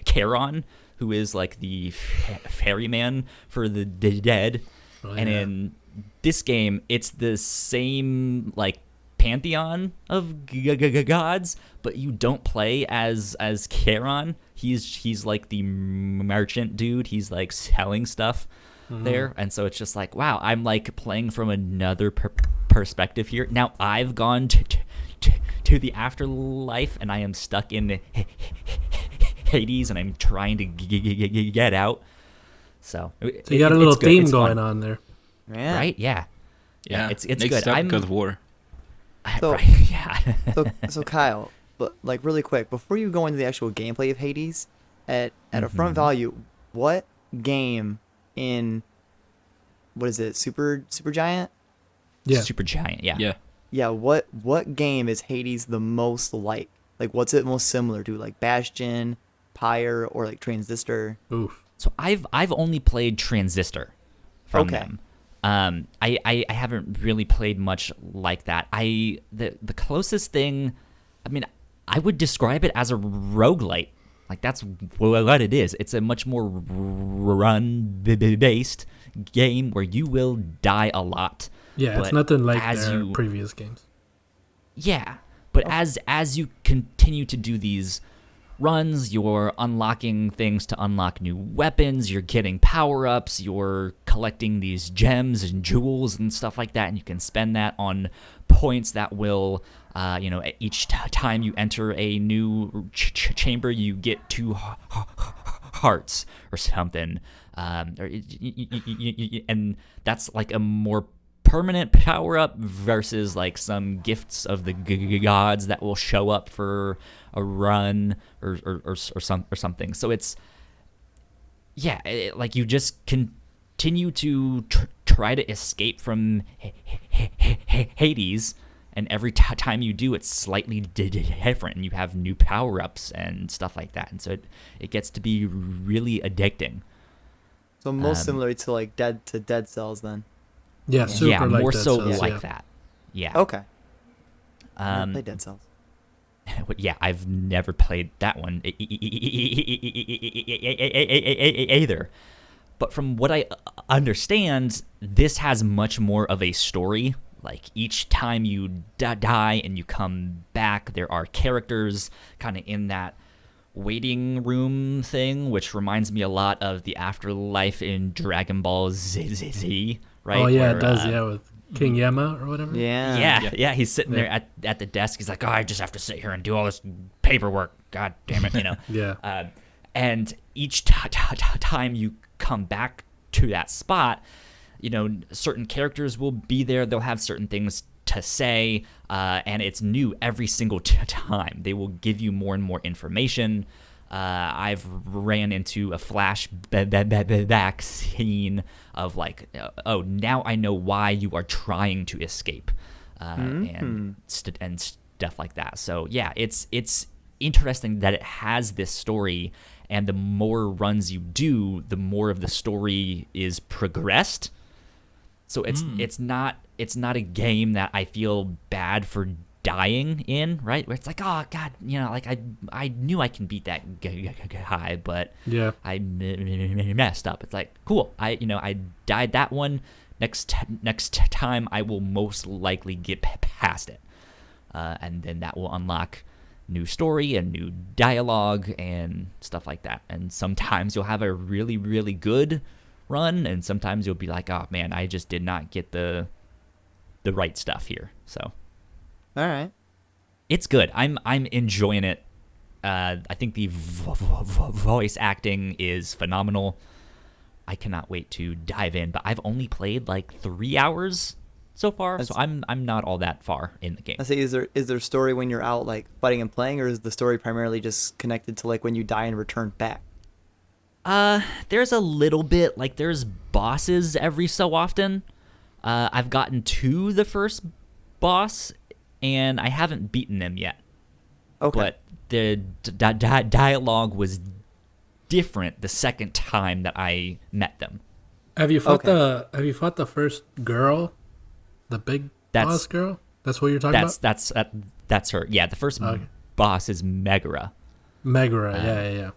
Charon, who is like the ferryman for the dead, and in this game it's the same like pantheon of gods, but you don't play as Charon. He's like the merchant dude. He's like selling stuff there, and so it's just like, wow, I'm like playing from another perspective here. Now I've gone to the afterlife, and I am stuck in Hades, and I'm trying to get out. So you got a little theme it's going fun. on there, right? Yeah, it's Next good. up, God of War. So- right, yeah. So Kyle, but like really quick, before you go into the actual gameplay of Hades, at a front value, what game in what is it, Super Giant? yeah. Super Giant, yeah. Yeah, what game is Hades the most like? Like what's it most similar to? Like Bastion, Pyre, or like Transistor? Oof. So I've only played Transistor from them. I haven't really played much like that. The closest thing, I mean, I would describe it as a roguelite. Like that's what it is. It's a much more run-based game where you will die a lot. Yeah, it's But nothing like as their you- previous games. Yeah, but as you continue to do these runs, you're unlocking things to unlock new weapons, you're getting power-ups, you're collecting these gems and jewels and stuff like that, and you can spend that on points that will, each time you enter a new chamber, you get 2 hearts or something. And that's like a more permanent power-up versus like some gifts of the gods that will show up for a run or something. So it's like you just continue to try to escape from Hades, and every time you do, it's slightly different, and you have new power-ups and stuff like that, and so it gets to be really addicting. So most similar to like Dead Cells then. Yeah, super Yeah, like more Dead so Cells, like yeah. that. Yeah. Okay. I played Dead Cells. But yeah, I've never played that one either. But from what I understand, this has much more of a story. Like each time you die and you come back, there are characters kind of in that waiting room thing, which reminds me a lot of the afterlife in Dragon Ball Z, right? Oh yeah, Where, it does. Yeah, with King Yama or whatever. Yeah. He's sitting there at the desk. He's like, oh, I just have to sit here and do all this paperwork. God damn it, Yeah. And each time you come back to that spot, certain characters will be there. They'll have certain things to say, and it's new every single time. They will give you more and more information. I've ran into a flashback scene of like, oh, now I know why you are trying to escape, and stuff like that. So yeah, it's interesting that it has this story, and the more runs you do, the more of the story is progressed. So it's not a game that I feel bad for dying in, right? Where it's like, oh god, like I knew I can beat that guy, but Yeah. I messed up. It's like, cool, I died that one, next time I will most likely get past it, and then that will unlock new story and new dialogue and stuff like that. And sometimes you'll have a really, really good run, and sometimes you'll be like, oh man, I just did not get the right stuff here. So All right. it's good. I'm enjoying it. I think the voice acting is phenomenal. I cannot wait to dive in, but I've only played like 3 hours so far, so I'm not all that far in the game. I say, is there story when you're out like fighting and playing, or is the story primarily just connected to like when you die and return back? There's a little bit, like there's bosses every so often. I've gotten to the first boss, and I haven't beaten them yet. Okay. But the dialogue was different the second time that I met them. Have you fought the first girl, the big boss girl? That's what you're talking about. That's her. Yeah, the first boss is Megara. Yeah.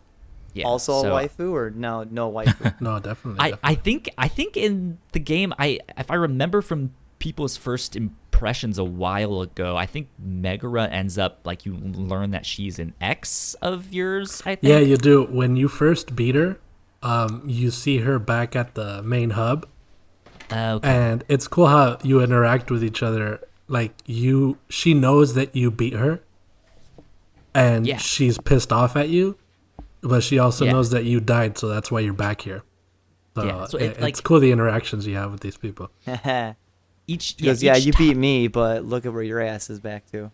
Yeah. Also a waifu, or no waifu? No, definitely. I think in the game, if I remember from people's first impressions a while ago, I think Megara ends up like you learn that she's an ex of yours. I think. Yeah, you do. When you first beat her, you see her back at the main hub, Okay. and it's cool how you interact with each other. Like she knows that you beat her, and Yeah. she's pissed off at you, but she also Yeah. knows that you died, so that's why you're back here. So, Yeah, so it's cool the interactions you have with these people. Because you beat me, but look at where your ass is back to.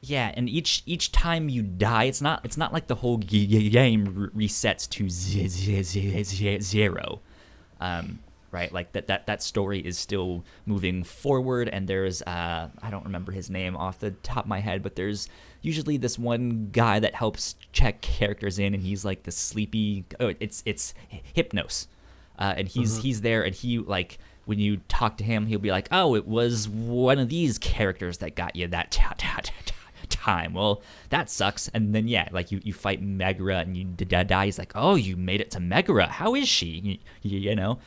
Yeah, and each time you die, it's not like the whole game resets to zero, right? Like that story is still moving forward, and there's I don't remember his name off the top of my head, but there's usually this one guy that helps check characters in, and he's like the sleepy. Oh, it's Hypnos, and he's there, and he like. When you talk to him, he'll be like, "Oh, it was one of these characters that got you that time. Well, that sucks." And then like you fight Megara and you die. He's like, "Oh, you made it to Megara. How is she?" You know.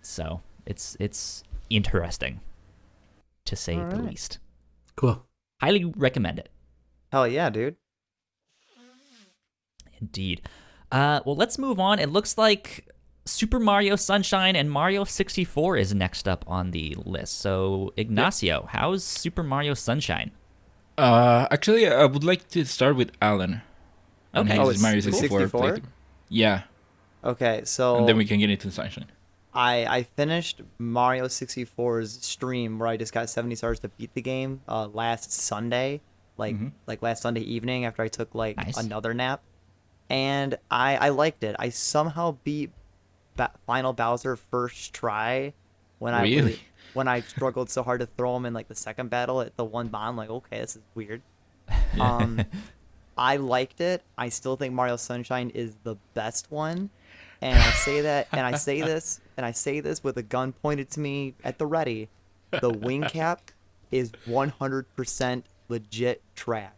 So it's interesting, to say the least. Cool. Highly recommend it. Hell yeah, dude. Indeed. Well, let's move on. It looks like Super Mario Sunshine and Mario 64 is next up on the list. So, Ignacio, how's Super Mario Sunshine? Actually, I would like to start with Alan. Okay. On his it's Mario 64 64? playthrough. Yeah, Okay, so and then we can get into Sunshine. I finished Mario 64's stream where I just got 70 stars to beat the game last Sunday, like last Sunday evening after I took like Nice. another nap, and I liked it. I somehow beat Final Bowser first try when when I struggled so hard to throw him in like the second battle at the one bomb. Like, okay, this is weird. I liked it. I still think Mario Sunshine is the best one. And I say that, and I say this with a gun pointed to me at the ready. The wing cap is 100% legit trash.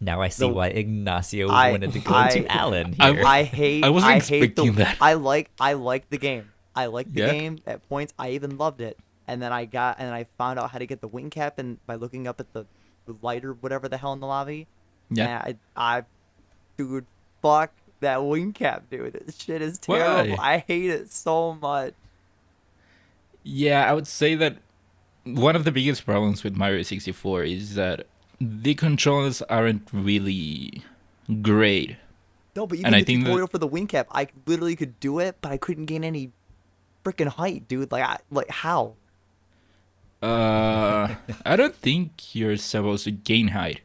Now I see why Ignacio wanted to go to Alan here. I wasn't expecting that. I like the game. I like the game at points. I even loved it. And then I found out how to get the wing cap and by looking up at the light or whatever the hell in the lobby. Yeah. And dude, fuck that wing cap, dude. This shit is terrible. Why? I hate it so much. Yeah, I would say that one of the biggest problems with Mario 64 is that the controls aren't really great. No, but even And I the think tutorial for the wing cap, I literally could do it, but I couldn't gain any freaking height, dude. Like how? I don't think you're supposed to gain height.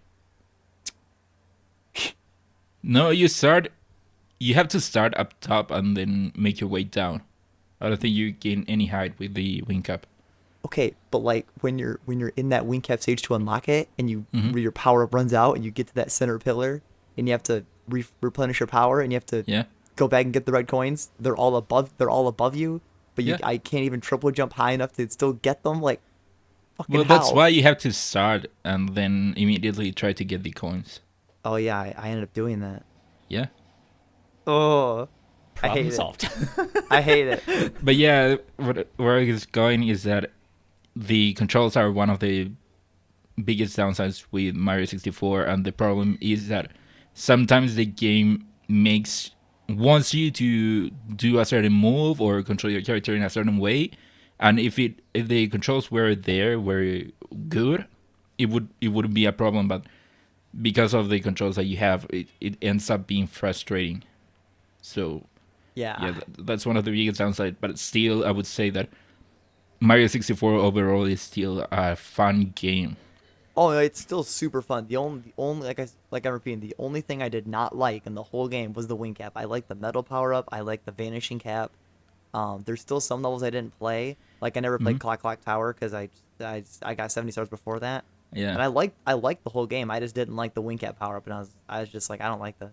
No, you have to start up top and then make your way down. I don't think you gain any height with the wing cap. Okay, but like when you're in that wing cap stage to unlock it, and your power up runs out, and you get to that center pillar, and you have to replenish your power, and you have to go back and get the red coins. They're all above you, but I can't even triple jump high enough to still get them. Like, fucking that's how? why you have to start and then immediately try to get the coins. Oh yeah, I ended up doing that. Yeah. Oh, I Problem hate solved. it. I hate it. But yeah, where it's going is that the controls are one of the biggest downsides with Mario 64, and the problem is that sometimes the game wants you to do a certain move or control your character in a certain way, and if the controls were good, it wouldn't be a problem. But because of the controls that you have, it ends up being frustrating. So yeah, that's one of the biggest downsides. But still, I would say that Mario 64 overall is still a fun game. Oh, it's still super fun. The only like I'm repeating, the only thing I did not like in the whole game was the wing cap. I like the metal power up. I like the vanishing cap. There's still some levels I didn't play. Like I never played Clock Tower because I got 70 stars before that. Yeah. And I liked the whole game. I just didn't like the wing cap power up, and I was just like, I don't like this.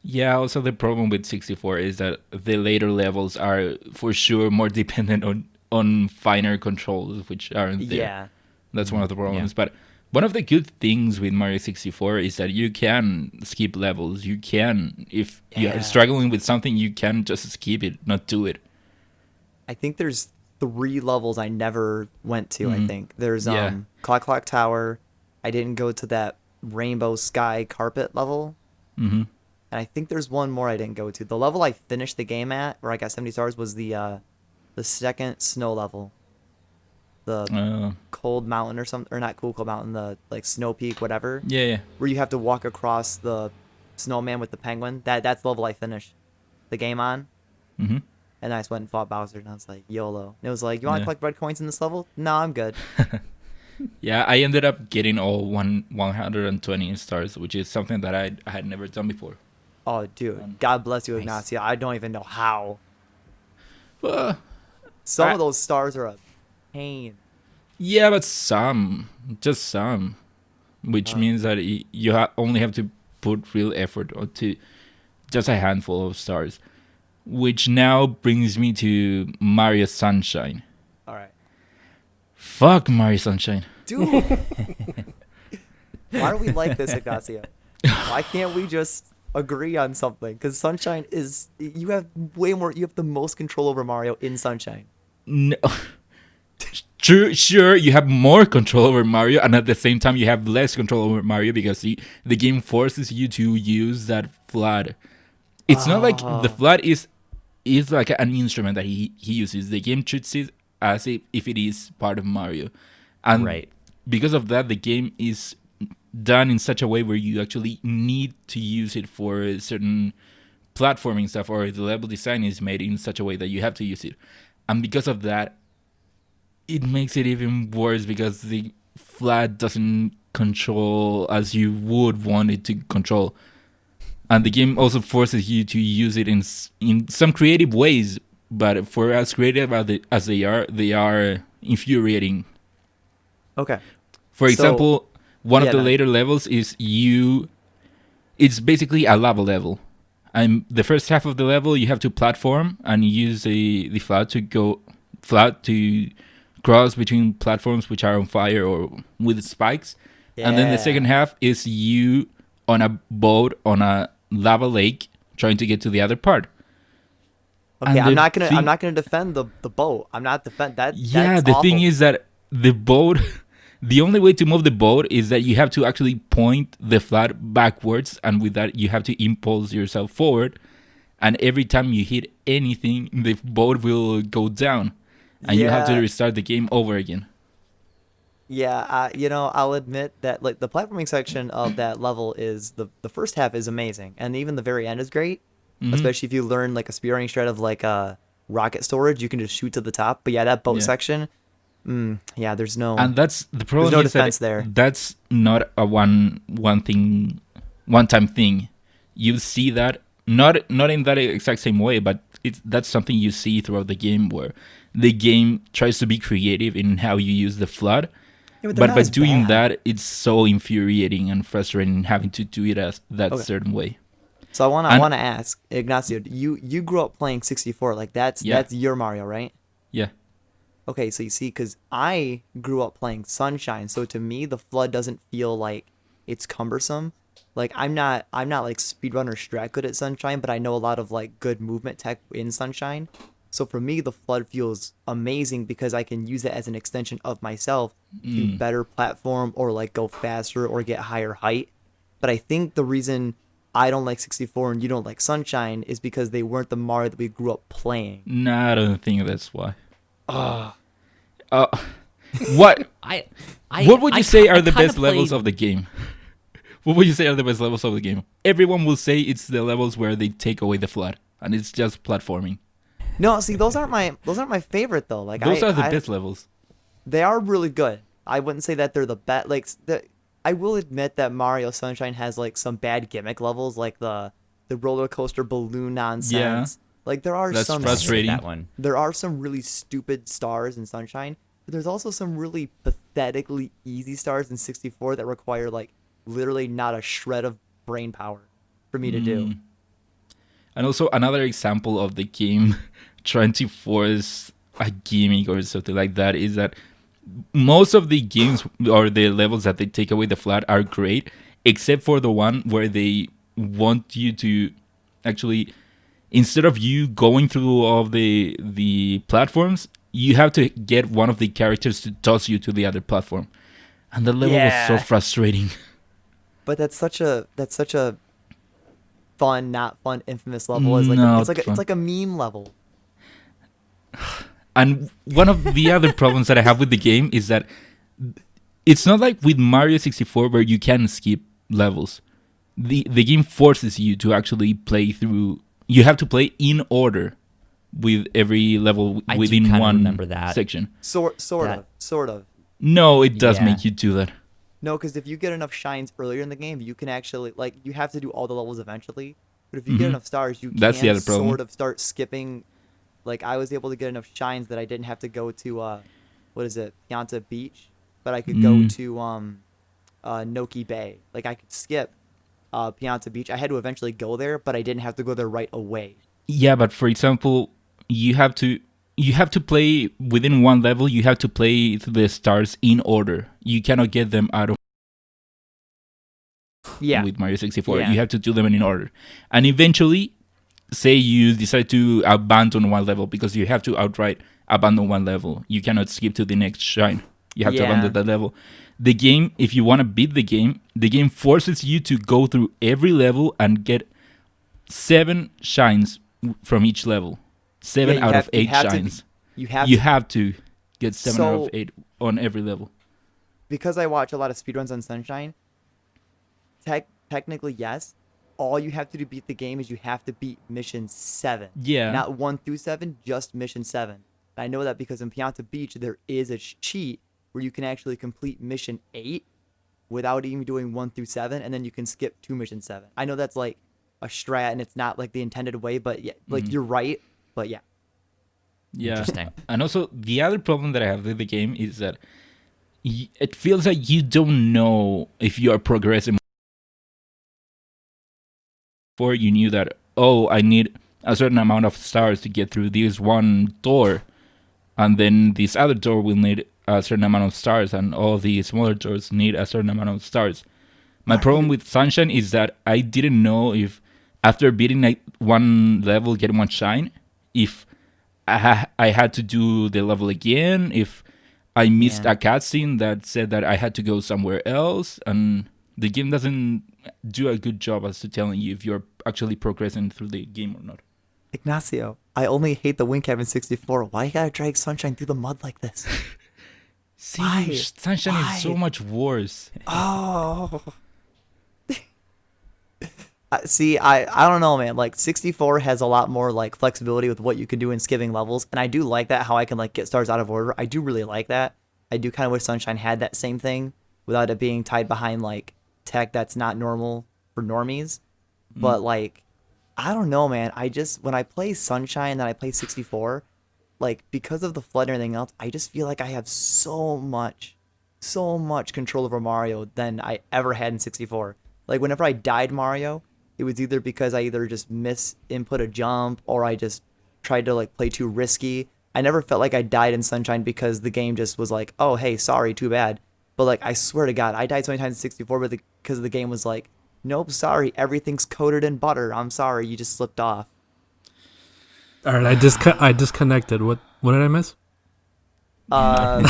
Yeah, also the problem with 64 is that the later levels are for sure more dependent on finer controls, which aren't there. Yeah. That's one of the problems. But one of the good things with Mario 64 is that you can skip levels. You can, if you're struggling with something, you can just skip it, not do it. I think there's 3 levels I never went to. I think there's Yeah. Clock Tower. I didn't go to that rainbow sky carpet level. Mm-hmm. And I think there's one more I didn't go to. The level I finished the game at, where I got 70 stars, was the second snow level. The Cold Mountain or something, or not Cold Mountain, the like Snow Peak, whatever. Yeah. Where you have to walk across the snowman with the penguin. That's the level I finished the game on. Mm-hmm. And I just went and fought Bowser, and I was like, YOLO. And it was like, you want to collect red coins in this level? No, I'm good. Yeah, I ended up getting all 120 stars, which is something that I had never done before. Oh, dude. God bless you, Ignacio. I don't even know how. Some of those stars are a pain. Yeah, but just some, which means that you only have to put real effort onto just a handful of stars. Which now brings me to Mario Sunshine. All right. Fuck Mario Sunshine. Dude. Why do we like this, Ignacio? Why can't we just agree on something? Because Sunshine is... You have the most control over Mario in Sunshine. No. Sure, you have more control over Mario, and at the same time you have less control over Mario because the game forces you to use that flood. It's not like the flood is like an instrument that he uses. The game treats it as if it is part of Mario. And because of that, the game is done in such a way where you actually need to use it for certain platforming stuff, or the level design is made in such a way that you have to use it. And because of that, it makes it even worse because the flood doesn't control as you would want it to control. And the game also forces you to use it in some creative ways, but for as creative as they are infuriating. Okay. For example, one of the later levels is it's basically a lava level. And the first half of the level, you have to platform and use the flood to cross between platforms which are on fire or with spikes. Yeah. And then the second half is you on a boat on a lava lake trying to get to the other part. Okay, I'm not gonna defend the boat. I'm not defend that. Yeah, that's the awful. thing is that the boat, the only way to move the boat is that you have to actually point the flood backwards, and with that you have to impulse yourself forward. And every time you hit anything, the boat will go down, and you have to restart the game over again. Yeah, I'll admit that like the platforming section of that level is the first half is amazing, and even the very end is great. Mm-hmm. Especially if you learn like a spearing strat of like rocket storage, you can just shoot to the top. But yeah, that boat section, there's no. And that's the problem. There's no defense there. That's not a one-time thing. You see that not in that exact same way, but that's something you see throughout the game, where the game tries to be creative in how you use the flood. Yeah, but by doing that, it's so infuriating and frustrating having to do it as that certain way. So I want to ask Ignacio, you grew up playing 64, like that's your Mario, right? Yeah. Okay, so you see, because I grew up playing Sunshine, so to me the flood doesn't feel like it's cumbersome. Like I'm not like speedrunner strat good at Sunshine, but I know a lot of like good movement tech in Sunshine. So for me, the flood feels amazing because I can use it as an extension of myself to better platform or like go faster or get higher height. But I think the reason I don't like 64 and you don't like Sunshine is because they weren't the Mario that we grew up playing. No, I don't think that's why. What? What would you say are the best levels of the game? What would you say are the best levels of the game? Everyone will say it's the levels where they take away the flood, and it's just platforming. No, see, those aren't my favorite though. Like those are the best levels. They are really good. I wouldn't say that they're the best. Like I will admit that Mario Sunshine has like some bad gimmick levels, like the roller coaster balloon nonsense. Yeah. Like there are That's some frustrating. That one. There are some really stupid stars in Sunshine, but there's also some really pathetically easy stars in 64 that require like literally not a shred of brain power for me to do. And also another example of the game trying to force a gimmick or something like that is that most of the games or the levels that they take away the flood are great, except for the one where they want you to actually, instead of you going through all of the platforms, you have to get one of the characters to toss you to the other platform. And the level was so frustrating. But that's such a fun, not fun, infamous level. It's like a meme level. And one of the other problems that I have with the game is that it's not like with Mario 64 where you can skip levels. The game forces you to actually play through. You have to play in order with every level within one remember that section. Sort of. No, it does make you do that. No, because if you get enough shines earlier in the game, you can actually, like, you have to do all the levels eventually. But if you get enough stars, you That's the can other problem. sort of start skipping. Like, I was able to get enough shines that I didn't have to go to, Pianta Beach, but I could go to Noki Bay. Like, I could skip Pianta Beach. I had to eventually go there, but I didn't have to go there right away. Yeah, but for example, you have to play within one level. You have to play the stars in order. You cannot get them out of with Mario 64. Yeah. You have to do them in order. And eventually, say you decide to abandon one level because you have to outright abandon one level. You cannot skip to the next shine. You have to abandon that level. The game, if you want to beat the game forces you to go through every level and get 7 shines from each level. 7 out of 8 shines. You have to get 7 out of 8 on every level. Because I watch a lot of speedruns on Sunshine, technically, yes. All you have to do to beat the game is you have to beat mission 7. Yeah. Not 1 through 7, just mission 7. And I know that because in Pianta Beach, there is a cheat where you can actually complete mission 8 without even doing 1 through 7, and then you can skip to mission 7. I know that's like a strat and it's not like the intended way, but yeah, like you're right, but yeah. Yeah. Interesting. And also, the other problem that I have with the game is that it feels like you don't know if you are progressing. Before you knew that, I need a certain amount of stars to get through this one door, and then this other door will need a certain amount of stars, and all the smaller doors need a certain amount of stars. My problem with Sunshine is that I didn't know if after beating one level, getting one shine, if I had to do the level again, if I missed a cutscene that said that I had to go somewhere else, and the game doesn't do a good job as to telling you if you're actually progressing through the game or not. Ignacio, I only hate the win cap in 64. Why you gotta drag Sunshine through the mud like this? See, Sunshine is so much worse. Oh. See, I don't know, man. Like 64 has a lot more like flexibility with what you can do in skipping levels, and I do like that, how I can like get stars out of order. I do really like that. I do kind of wish Sunshine had that same thing without it being tied behind like tech that's not normal for normies. But like, I don't know, man. I just, when I play Sunshine and then I play 64, like because of the flood and everything else, I just feel like I have so much control over Mario than I ever had in 64. Like whenever I died Mario, it was either because I either just input a jump or I just tried to like play too risky. I never felt like I died in Sunshine because the game just was like, oh, hey, sorry, too bad. But like, I swear to God, I died so many times in 64 because the game was like, Nope, sorry, everything's coated in butter. I'm sorry, you just slipped off. All right, I disconnected. What did I miss? Not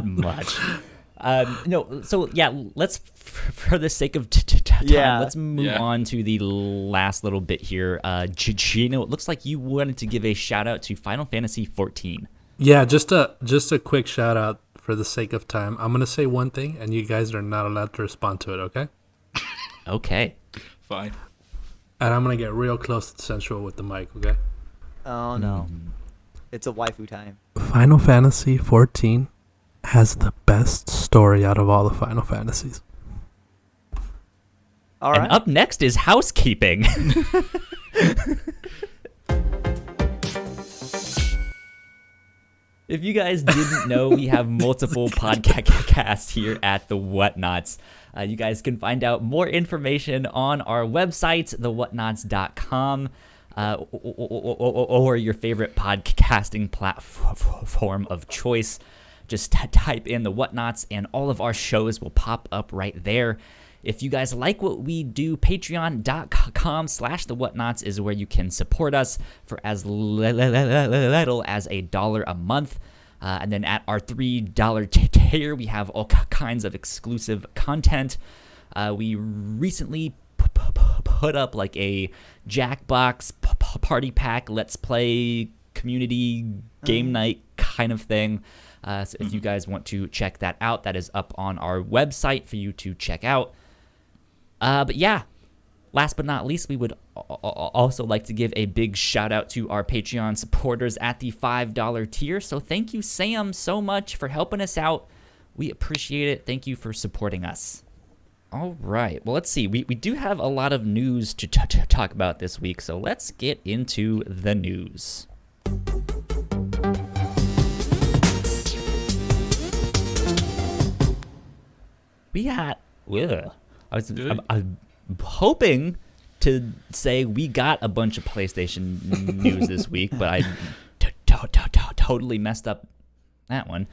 much. No, so yeah, let's, for the sake of time, Yeah. let's move on to the last little bit here. Gino, it looks like you wanted to give a shout out to Final Fantasy 14. Yeah, just a quick shout out for the sake of time. I'm gonna say one thing, and you guys are not allowed to respond to it. Okay? Okay. Fine. And I'm gonna get real close to sensual with the mic. Okay? Oh no. It's a waifu time. Final Fantasy 14 has the best story out of all the Final Fantasies. All right. And up next is housekeeping. If you guys didn't know, we have multiple podcasts here at the Whatnauts. You guys can find out more information on our website, thewhatnauts.com, or your favorite podcasting platform of choice. Just type in the Whatnauts, and all of our shows will pop up right there. If you guys like what we do, patreon.com/thewhatnauts is where you can support us for as little as $1 a month. And then at our $3 tier, we have all kinds of exclusive content. We recently put up like a Jackbox party pack, let's play community game night kind of thing. So if you guys want to check that out, that is up on our website for you to check out. But yeah, last but not least, we would also like to give a big shout out to our Patreon supporters at the $5 tier. So thank you, Sam, so much for helping us out. We appreciate it. Thank you for supporting us. All right. Well, let's see. We do have a lot of news to talk about this week. So let's get into the news. We got... I'm hoping to say we got a bunch of PlayStation news this week, but I totally messed up that one.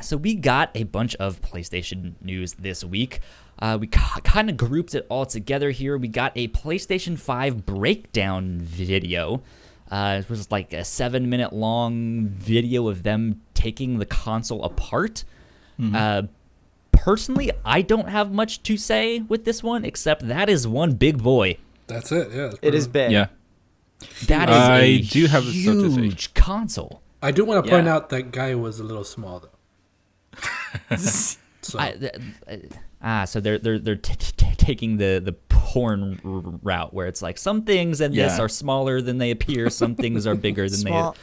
So we got a bunch of PlayStation news this week. We kind of grouped it all together here. We got a PlayStation 5 breakdown video. It was like a 7-minute long video of them taking the console apart. Personally, I don't have much to say with this one, except that is one big boy. That's it. Yeah, It is big. Yeah. That is I a do have stuff to say. huge console. I do want to point out that guy was a little small though. So So they're taking the porn route where it's like some things in this are smaller than they appear, some things are bigger than they appear.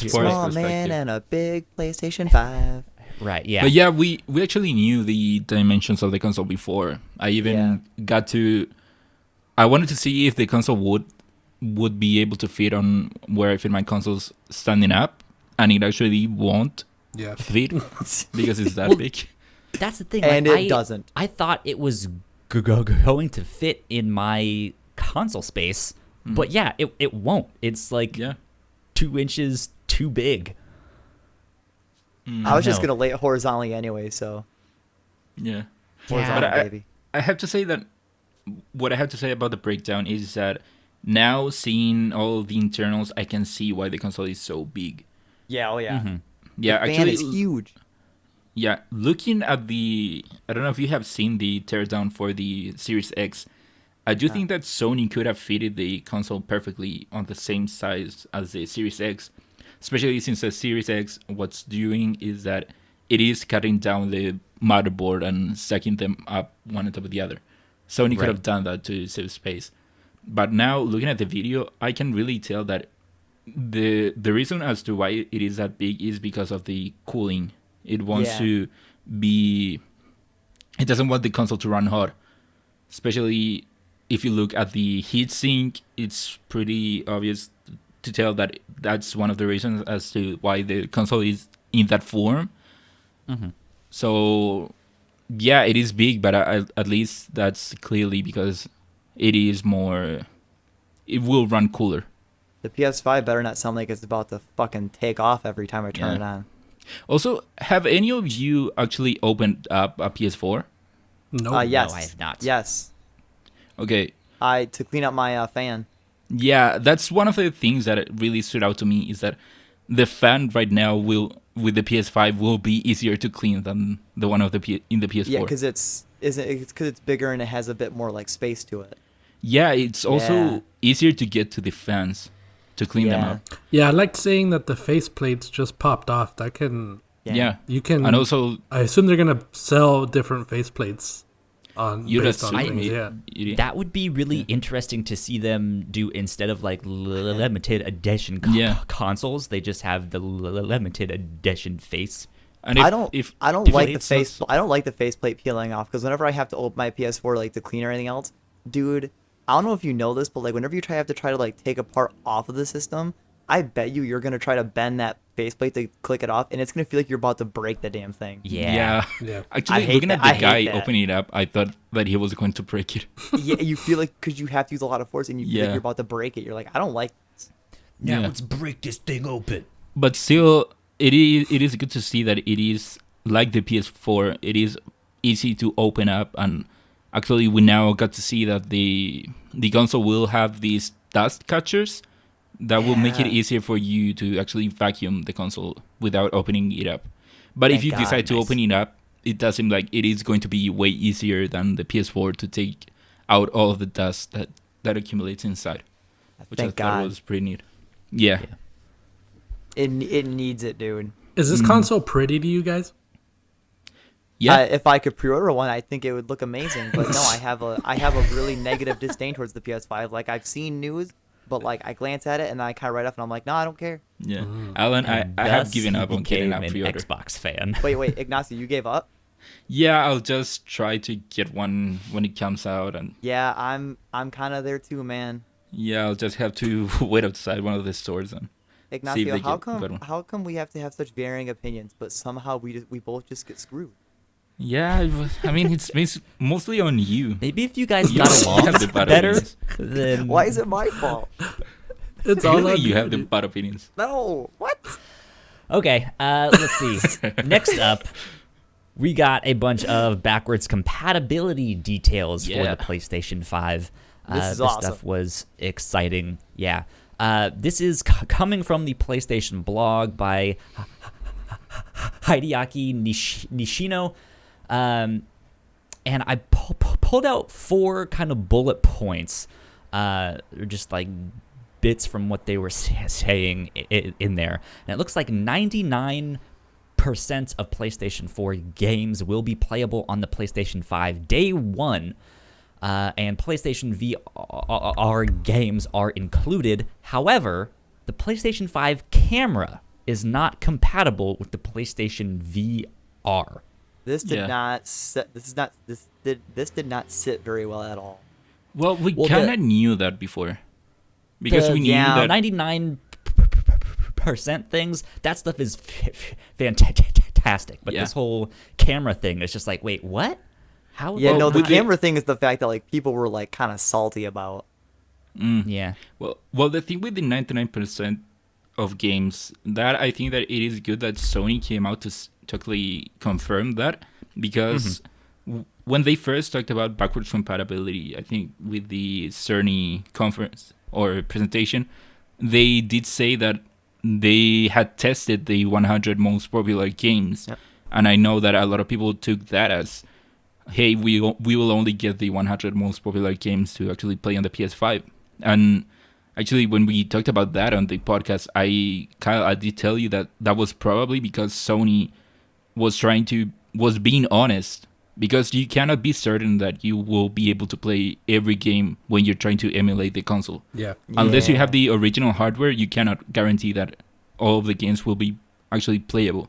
Small man and a big PlayStation 5. Right, yeah. But yeah, we actually knew the dimensions of the console before. I even I wanted to see if the console would be able to fit on where I fit my consoles standing up, and it actually won't fit because it's that big. That's the thing. And it doesn't. I thought it was going to fit in my console space, but yeah, it won't. It's like 2 inches too big. I was just going to lay it horizontally anyway, so. Yeah. Horizontal, baby. I have to say that what I have to say about the breakdown is that now seeing all the internals, I can see why the console is so big. Yeah, oh yeah. Yeah, The fan actually, is huge. Yeah, looking at I don't know if you have seen the teardown for the Series X. I do think that Sony could have fitted the console perfectly on the same size as the Series X. Especially since the Series X, what's doing is that it is cutting down the motherboard and stacking them up one on top of the other. Sony could have done that to save space. But now, looking at the video, I can really tell that the reason as to why it is that big is because of the cooling. It wants to be... It doesn't want the console to run hot. Especially if you look at the heatsink, it's pretty obvious to tell that that's one of the reasons as to why the console is in that form. So, yeah, it is big, but at least that's clearly because it is more... It will run cooler. The PS5 better not sound like it's about to fucking take off every time I turn it on. Also, have any of you actually opened up a PS4? No. Yes. No, I have not. Yes. Okay. To clean up my fan. Yeah, that's one of the things that it really stood out to me is that the fan right now with the PS5 will be easier to clean than the one of in the PS4. Yeah, because it's bigger and it has a bit more like space to it. Yeah, it's Yeah. also easier to get to the fans to clean them Yeah. up. Yeah, I liked seeing that the faceplates just popped off. That can Yeah. you can. And also, I assume they're gonna sell different faceplates on you'd based on assume things. it- Yeah. That would be really interesting to see them do instead of like limited edition Yeah. consoles. They just have the limited edition face. and I don't if like the it's face. not- I don't like the faceplate peeling off because whenever I have to open my PS4 like to clean or anything else, dude, I don't know if you know this, but like whenever you have to try to like take a part off of the system, I bet you're gonna try to bend that faceplate to click it off, and it's gonna feel like you're about to break the damn thing. Yeah. Yeah. I Actually, hate looking that. at I the hate guy that. opening it up, I thought that he was going to break it. Yeah, you feel like because you have to use a lot of force, and you feel like Yeah. you're about to break it. You're like, I don't like this. Now Yeah. let's break this thing open. But still, it is good to see that it is like the PS4. It is easy to open up, and actually, we now got to see that the console will have these dust catchers that will make it Yeah. easier for you to actually vacuum the console without opening it up. But if Thank you God. decide to Nice. open it up, it does seem like it is going to be way easier than the PS4 to take out all of the dust that accumulates inside, which Thank I thought God. was pretty neat. Yeah. It needs it, dude. Is this console pretty to you guys? Yeah. If I could pre-order one, I think it would look amazing. But no, I have a really negative disdain towards the PS5. Like I've seen news, but like I glance at it and I kind of write off and I'm like, no, I don't care. Yeah, Alan, I And have thus given he up on getting became that an pre-order. Xbox fan. Wait, Ignacio, you gave up? Yeah, I'll just try to get one when it comes out, and Yeah, I'm kind of there too, man. yeah, I'll just have to wait outside one of the stores and Ignacio, they how get a better one. come we have to have such varying opinions, but somehow we both just get screwed? yeah. I mean, it's mostly on you. Maybe if you guys You got along have the bad better, opinions. then Why is it my fault? It's all Really, on you have the bad opinions. No, what? Okay, let's see. Next up, we got a bunch of backwards compatibility details for Yeah. the PlayStation 5. This is this awesome. stuff was exciting. Yeah. This is coming from the PlayStation blog by Hideaki Nishino. And I pulled out 4 kind of bullet points. They're just like bits from what they were saying in there. And it looks like 99% of PlayStation 4 games will be playable on the PlayStation 5 day one. And PlayStation VR games are included. However, the PlayStation 5 camera is not compatible with the PlayStation VR. This did Yeah. not sit. This did not sit very well at all. Well, we Well, kind the- of knew that before, because we knew yeah, that. 99% things, that stuff is fantastic. But Yeah. this whole camera thing is just like, wait, what? How? Yeah, Well, no, the with the- camera thing is the fact that like people were like kind of salty about. Yeah. Well, the thing with the 99% of games, that I think that it is good that Sony came out to totally confirm that, because when they first talked about backwards compatibility, I think with the Cerny conference or presentation, they did say that they had tested the 100 most popular games. Yep. And I know that a lot of people took that as, hey, we will only get the 100 most popular games to actually play on the PS5. And actually, when we talked about that on the podcast, I did tell you that that was probably because Sony was being honest, because you cannot be certain that you will be able to play every game when you're trying to emulate the console. Yeah. Unless you Yeah. have the original hardware, you cannot guarantee that all of the games will be actually playable.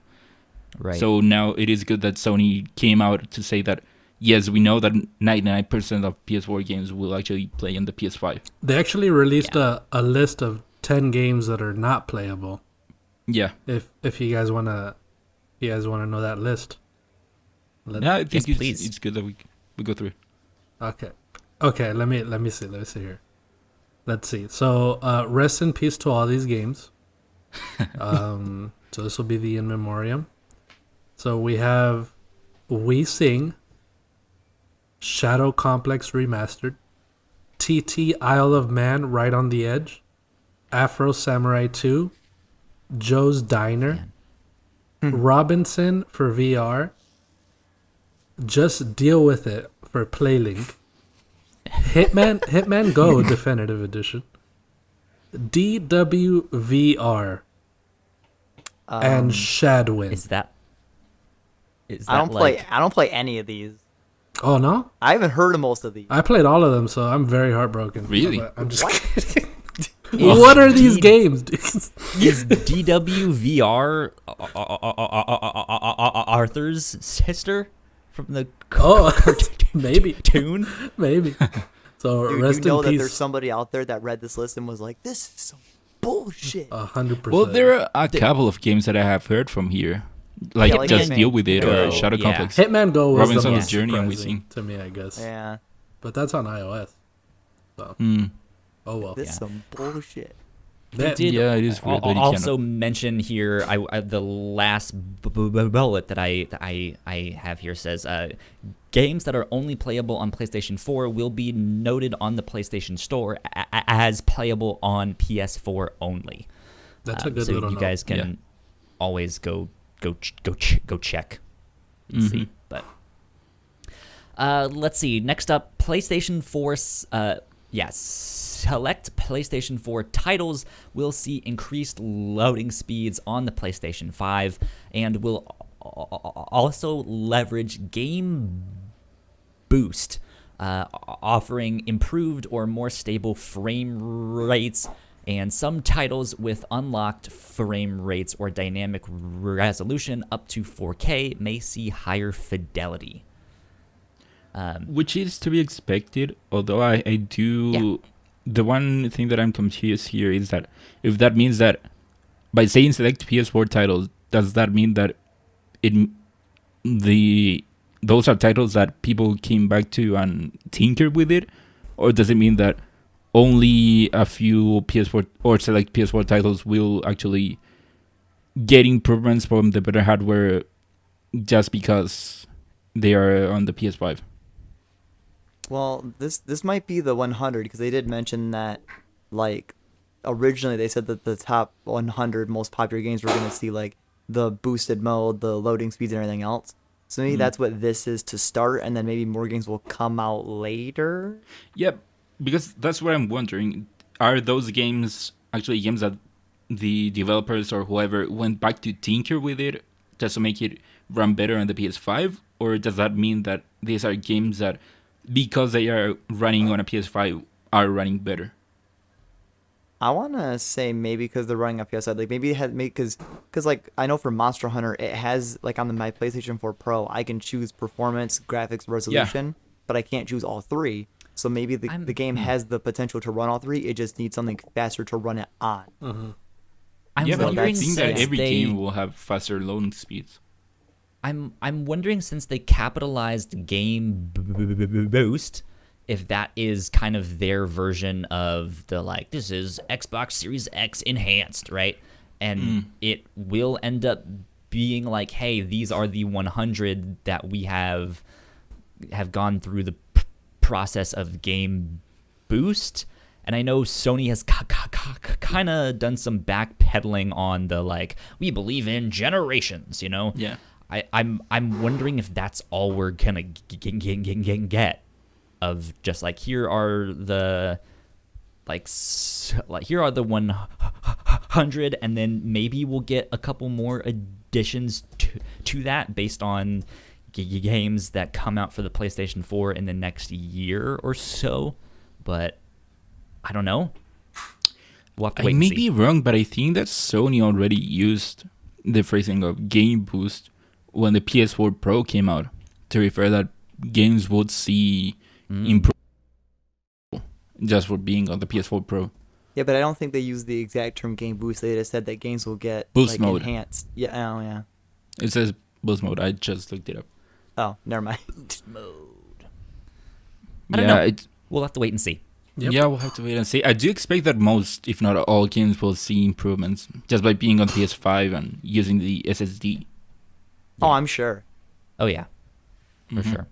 Right. So now it is good that Sony came out to say that, yes, we know that 99% of PS4 games will actually play on the PS5. They actually released a list of 10 games that are not playable. Yeah. If you guys wanna know that list. Yeah, I think Yes, please. it's good that we go through it. Okay. Let me see here. Let's see. So rest in peace to all these games. So this will be the in memoriam. So we have We Sing, Shadow Complex Remastered, TT Isle of Man Right on the Edge, Afro Samurai 2, Joe's Diner, Robinson for VR, Just Deal With It for PlayLink, Hitman Go Definitive Edition, DWVR, and Shadowin. Is that I don't like, play any of these. Oh no, I haven't heard of most of these. I played all of them, so I'm very heartbroken. Really? I'm just kidding. What are these games? is DWVR Arthur's sister from the Maybe. cartoon? Maybe. So Dude, rest you know in that peace. there's somebody out there that read this list and was like, "This is some bullshit." 100%. Well, there are a couple of games that I have heard from here, like, Yeah, like Just Hitman Deal With It Go, or Shadow yeah. Complex. Hitman Go was Robinson's the most Journey and surprising Weezing. to me, I guess. Yeah, But that's on iOS. So. Mm. Oh well. this is some bullshit. That- Did Yeah, it is weird that you also cannot. mention here I the last bullet that I have here says games that are only playable on PlayStation 4 will be noted on the PlayStation Store as playable on PS4 only. That's a good so little you note. guys can Yeah. always go check and see. But let's see. Next up, PlayStation 4. Select PlayStation 4 titles will see increased loading speeds on the PlayStation 5 and will also leverage Game Boost, offering improved or more stable frame rates, and some titles with unlocked frame rates or dynamic resolution up to 4K may see higher fidelity. Which is to be expected, although I do... Yeah. The one thing that I'm confused here is that if that means that by saying select PS4 titles, does that mean that those are titles that people came back to and tinkered with it? Or does it mean that only a few PS4 or select PS4 titles will actually get improvements from the better hardware just because they are on the PS5? Well, this might be the 100 because they did mention that, like, originally they said that the top 100 most popular games were going to see, like, the boosted mode, the loading speeds, and everything else. So maybe that's what this is to start, and then maybe more games will come out later. Yep, because that's what I'm wondering. Are those games actually games that the developers or whoever went back to tinker with it just to make it run better on the PS5? Or does that mean that these are games that, because they are running on a PS5, are running better? I want to say maybe because they're running on PS5, like maybe it had because like I know for Monster Hunter it has like on my PlayStation 4 Pro I can choose performance, graphics, resolution, but I can't choose all three. So maybe the game has the potential to run all three. It just needs something faster to run it on. Mm-hmm. I'm Yeah, but I wondering think that since every they- game will have faster loading speeds. I'm wondering since they capitalized Game Boost, if that is kind of their version of the like this is Xbox Series X enhanced, right? And it will end up being like, hey, these are the 100 that we have gone through the process of Game Boost. And I know Sony has kind of done some backpedaling on the like we believe in generations, you know? Yeah. I'm wondering if that's all we're gonna get of just like here are the here are the 100, and then maybe we'll get a couple more additions to that based on games that come out for the PlayStation 4 in the next year or so. But I don't know. We'll have to wait I and may see. be wrong, but I think that Sony already used the phrasing of Game Boost when the PS4 Pro came out to refer that games would see improvement just for being on the PS4 Pro. Yeah, but I don't think they use the exact term Game Boost. They just said that games will get Boost like mode. enhanced. Yeah, oh yeah. It says boost mode. I just looked it up. Oh, never mind. I don't yeah, know. We'll have to wait and see. Yep. Yeah, we'll have to wait and see. I do expect that most, if not all, games will see improvements just by being on PS5 and using the SSD. Oh, I'm sure. Oh yeah, for sure.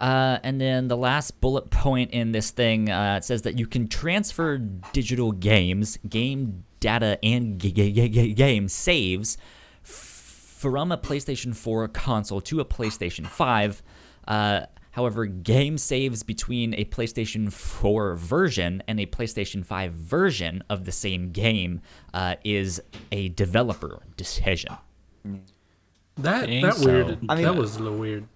And then the last bullet point in this thing it says that you can transfer digital games, game data, and game saves from a PlayStation 4 console to a PlayStation 5. However, game saves between a PlayStation 4 version and a PlayStation 5 version of the same game is a developer decision. That So. weird. I mean- that was a little weird.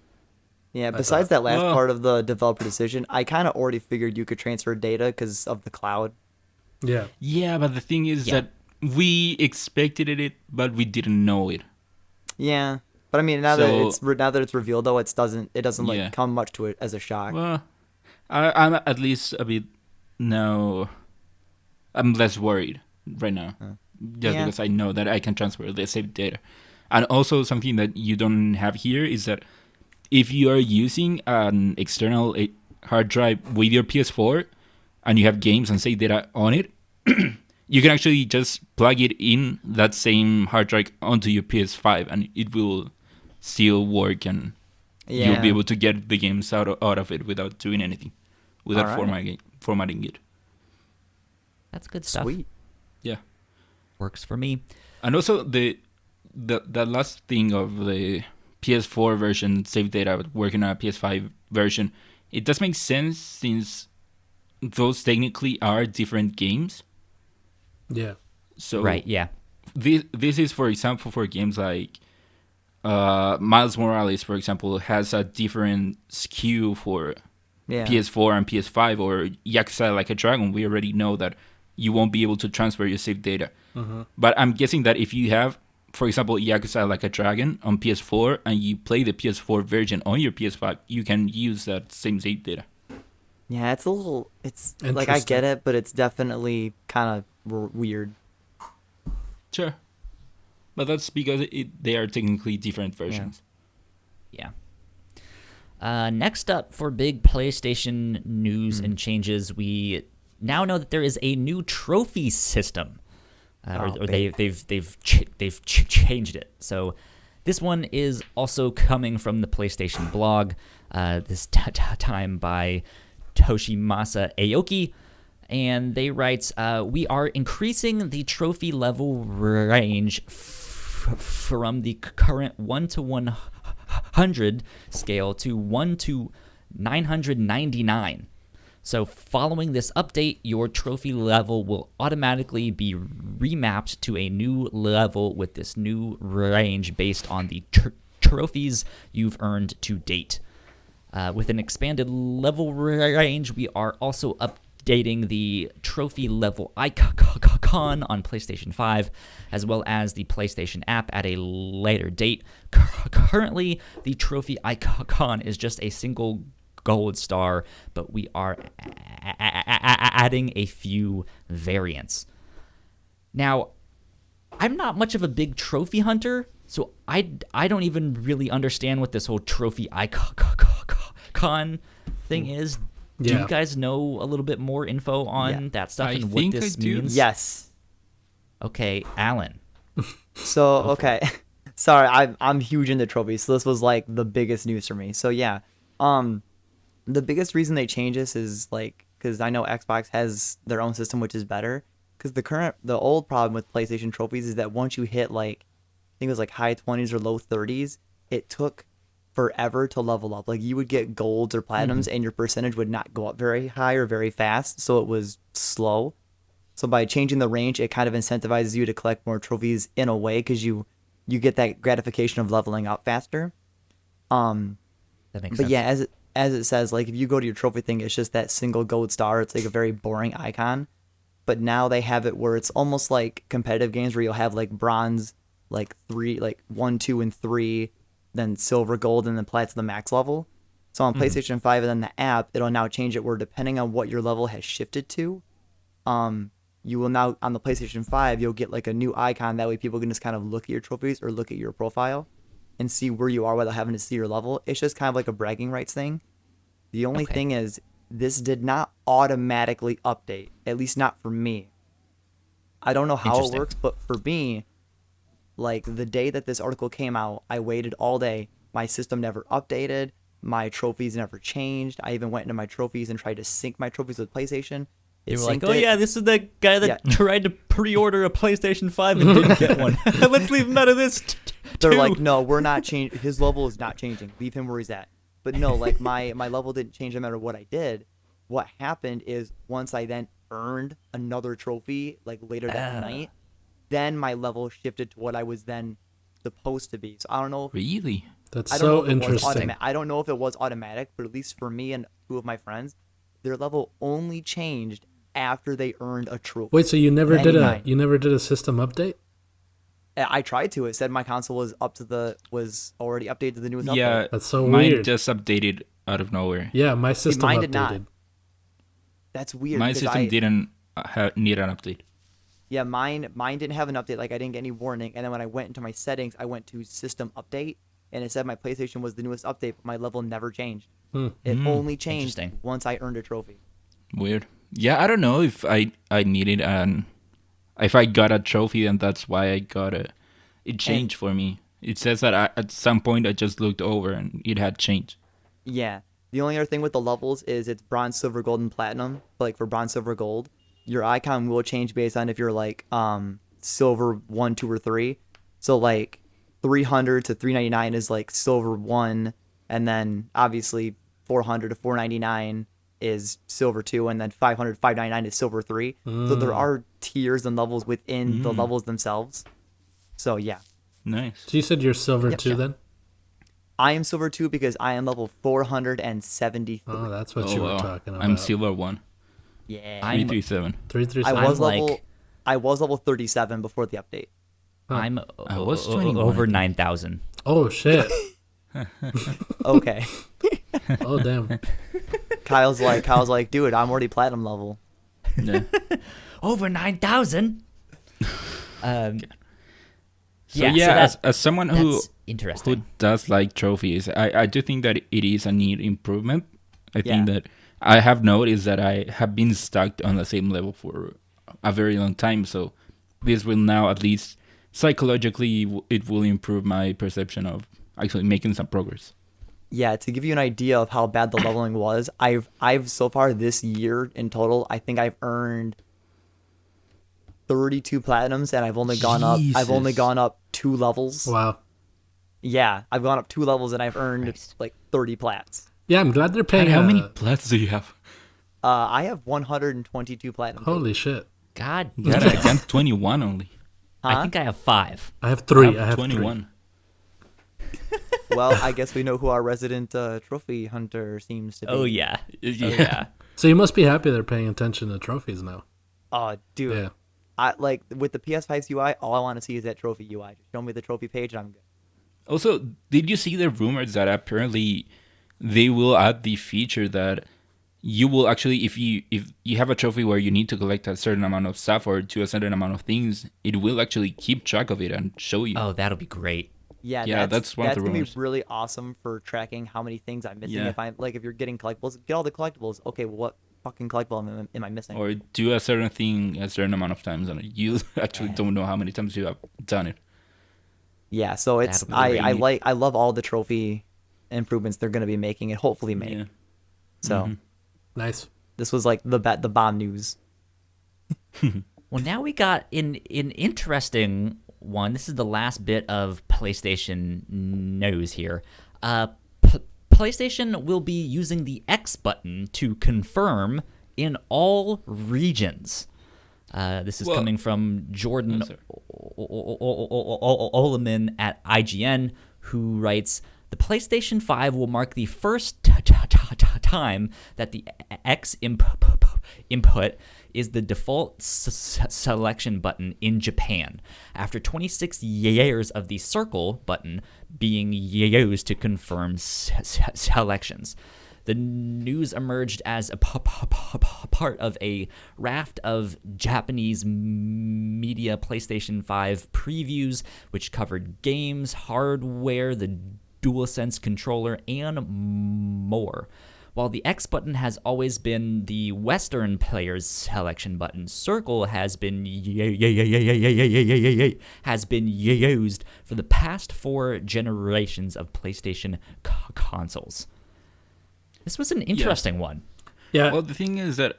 Yeah, besides that last Well- part of the developer decision, I kind of already figured you could transfer data because of the cloud. Yeah. Yeah, but the thing is Yeah. that we expected it, but we didn't know it. Yeah, but I mean, now So- that it's revealed, though, it doesn't like Yeah. come much to it as a shock. Well, I'm at least a bit now. I'm less worried right now, just Yeah. because I know that I can transfer the saved data. And also something that you don't have here is that if you are using an external hard drive with your PS4 and you have games and save data on it, you can actually just plug it in that same hard drive onto your PS5 and it will still work and Yeah, you'll be able to get the games out of it without doing anything, without Alright. formatting it. That's good stuff. sweet. Yeah. Works for me. And also the last thing of the PS4 version save data working on a PS5 version, it does make sense since those technically are different games. Yeah. So Right, yeah. this is, for example, for games like Miles Morales, for example, has a different SKU for Yeah, PS4 and PS5, or Yakuza Like a Dragon. We already know that you won't be able to transfer your saved data. But I'm guessing that if you have, for example, Yakuza Like a Dragon on PS4 and you play the PS4 version on your PS5, you can use that same saved data. yeah, it's like I get it, but it's definitely kind of weird. Sure. But that's because they are technically different versions. Yeah. Next up for big PlayStation news and changes, we now know that there is a new trophy system, or they've changed it. So this one is also coming from the PlayStation blog. This time by Toshimasa Aoki. And they write, we are increasing the trophy level range from the current 1 to 100 scale to 1 to 999. So following this update, your trophy level will automatically be remapped to a new level with this new range based on the trophies you've earned to date. With an expanded level range, we are also updating the trophy level icon on PlayStation 5, as well as the PlayStation app at a later date. Currently, the trophy icon is just a single gold star, but we are adding a few variants. Now, I'm not much of a big trophy hunter, so I don't even really understand what this whole trophy icon thing is. Do Yeah. you guys know a little bit more info on Yeah. that stuff I and what think I this do. means? Yes. Okay, Alan. So okay, sorry, I'm huge into trophies, so this was like the biggest news for me. So yeah, the biggest reason they change this is like because I know Xbox has their own system which is better. Because the old problem with PlayStation trophies is that once you hit like I think it was like high 20s or low 30s, it took forever to level up. Like you would get golds or platinums and your percentage would not go up very high or very fast, so it was slow. So by changing the range, it kind of incentivizes you to collect more trophies in a way because you get that gratification of leveling up faster. That makes But sense. yeah, as it says, like if you go to your trophy thing, it's just that single gold star. It's like a very boring icon. But now they have it where it's almost like competitive games where you'll have like bronze, like 1, 2, and 3, then silver, gold, and then platinum max level. So on PlayStation 5 and then the app, it'll now change it where depending on what your level has shifted to, you will now on the PlayStation 5 you'll get like a new icon. That way people can just kind of look at your trophies or look at your profile and see where you are without having to see your level. It's just kind of like a bragging rights thing. The only Okay. thing is this did not automatically update, at least not for me. I don't know how it Interesting. works, but for me, like the day that this article came out, I waited all day. My system never updated. My trophies never changed. I even went into my trophies and tried to sync my trophies with PlayStation. They It were like, synced oh it. yeah, this is the guy that Yeah. tried to pre-order a PlayStation 5 and didn't get one. Let's leave him out of this. They're too. like, no, we're not changing. His level is not changing. Leave him where he's at. But no, like my level didn't change no matter what I did. What happened is once I then earned another trophy, like later that night, then my level shifted to what I was then supposed to be. So I don't know. Really? That's I don't know so if it was interesting. I don't know if it was automatic, but at least for me and two of my friends, their level only changed after they earned a trophy. Wait, so you never did a 99. system update? I tried to. It said my console was already updated to the newest Yeah, update. That's so mine weird. just updated out of nowhere. Yeah, my system mine updated. did not. That's weird. My because system didn't need an update. Yeah, mine didn't have an update. Like I didn't get any warning. And then when I went into my settings, I went to system update, and it said my PlayStation was the newest update, but my level never changed. It only changed Interesting. once I earned a trophy. Weird. Yeah, I don't know if I needed if I got a trophy and that's why I got it. It changed for me. It says that at some point I just looked over and it had changed. Yeah. The only other thing with the levels is it's bronze, silver, gold, and platinum. But like for bronze, silver, gold, your icon will change based on if you're like silver 1, 2, or 3. So like 300 to 399 is like silver 1, and then obviously 400 to 499 is silver 2, and then 500 599 is silver 3. So there are tiers and levels within the levels themselves. So yeah. Nice. So you said you're silver too, yeah. then? I am silver 2 because I am level 473. Oh, that's what you were wow. talking about. I'm silver 1. Yeah. I'm- 337. 337. I'm like- I was level 37 before the update. I'm I was 21. over 9,000. Oh shit! Okay. Oh damn! Kyle's like, dude, I'm already platinum level. Yeah. Over 9,000. So yeah, that- as someone who that's interesting. does like trophies, I do think that it is a neat improvement. I think Yeah. that I have noticed that I have been stuck on the same level for a very long time. So this will now, at least psychologically, it will improve my perception of actually making some progress. Yeah, to give you an idea of how bad the leveling was, I've so far this year in total, I think I've earned 32 platinums, and I've only gone up 2 levels. Wow. Yeah, I've gone up 2 levels, and I've earned Christ. like 30 plats. Yeah, I'm glad they're paying. How many plats do you have? I have 122 platinum. Holy shit! God, God, I got 21 only. I think I have 5. I have 3. I have 21. Well, I guess we know who our resident trophy hunter seems to be. Oh yeah. Yeah. So you must be happy they're paying attention to trophies now. Oh, dude. Yeah. I like with the PS5's UI, all I want to see is that trophy UI. Just show me the trophy page and I'm good. Also, did you see the rumors that apparently they will add the feature that you will actually, if you have a trophy where you need to collect a certain amount of stuff or do a certain amount of things, it will actually keep track of it and show you. Oh, that'll be great. Yeah, that's one of the gonna rumors. be really awesome for tracking how many things I'm missing. Yeah. If you're getting collectibles, get all the collectibles. Okay, well, what fucking collectible am I missing? Or do a certain thing a certain amount of times and you actually don't know how many times you have done it. Yeah, so it's That'll be great. I love all the trophy improvements they're gonna be making and hopefully make. Yeah. So Nice. this was like the bomb news. Well, now we got an interesting one. This is the last bit of PlayStation news here. PlayStation will be using the X button to confirm in all regions. This is Well- coming from Jordan Oh, sorry. Oleman at IGN, who writes, the PlayStation 5 will mark the first time that the X input is the default selection button in Japan, after 26 years of the circle button being used to confirm selections. The news emerged as a part of a raft of Japanese media PlayStation 5 previews, which covered games, hardware, the DualSense controller, and more. While the X button has always been the Western player's selection button, Circle has been used for the past 4 generations of PlayStation consoles. This was an interesting one. Yeah. Well, the thing is that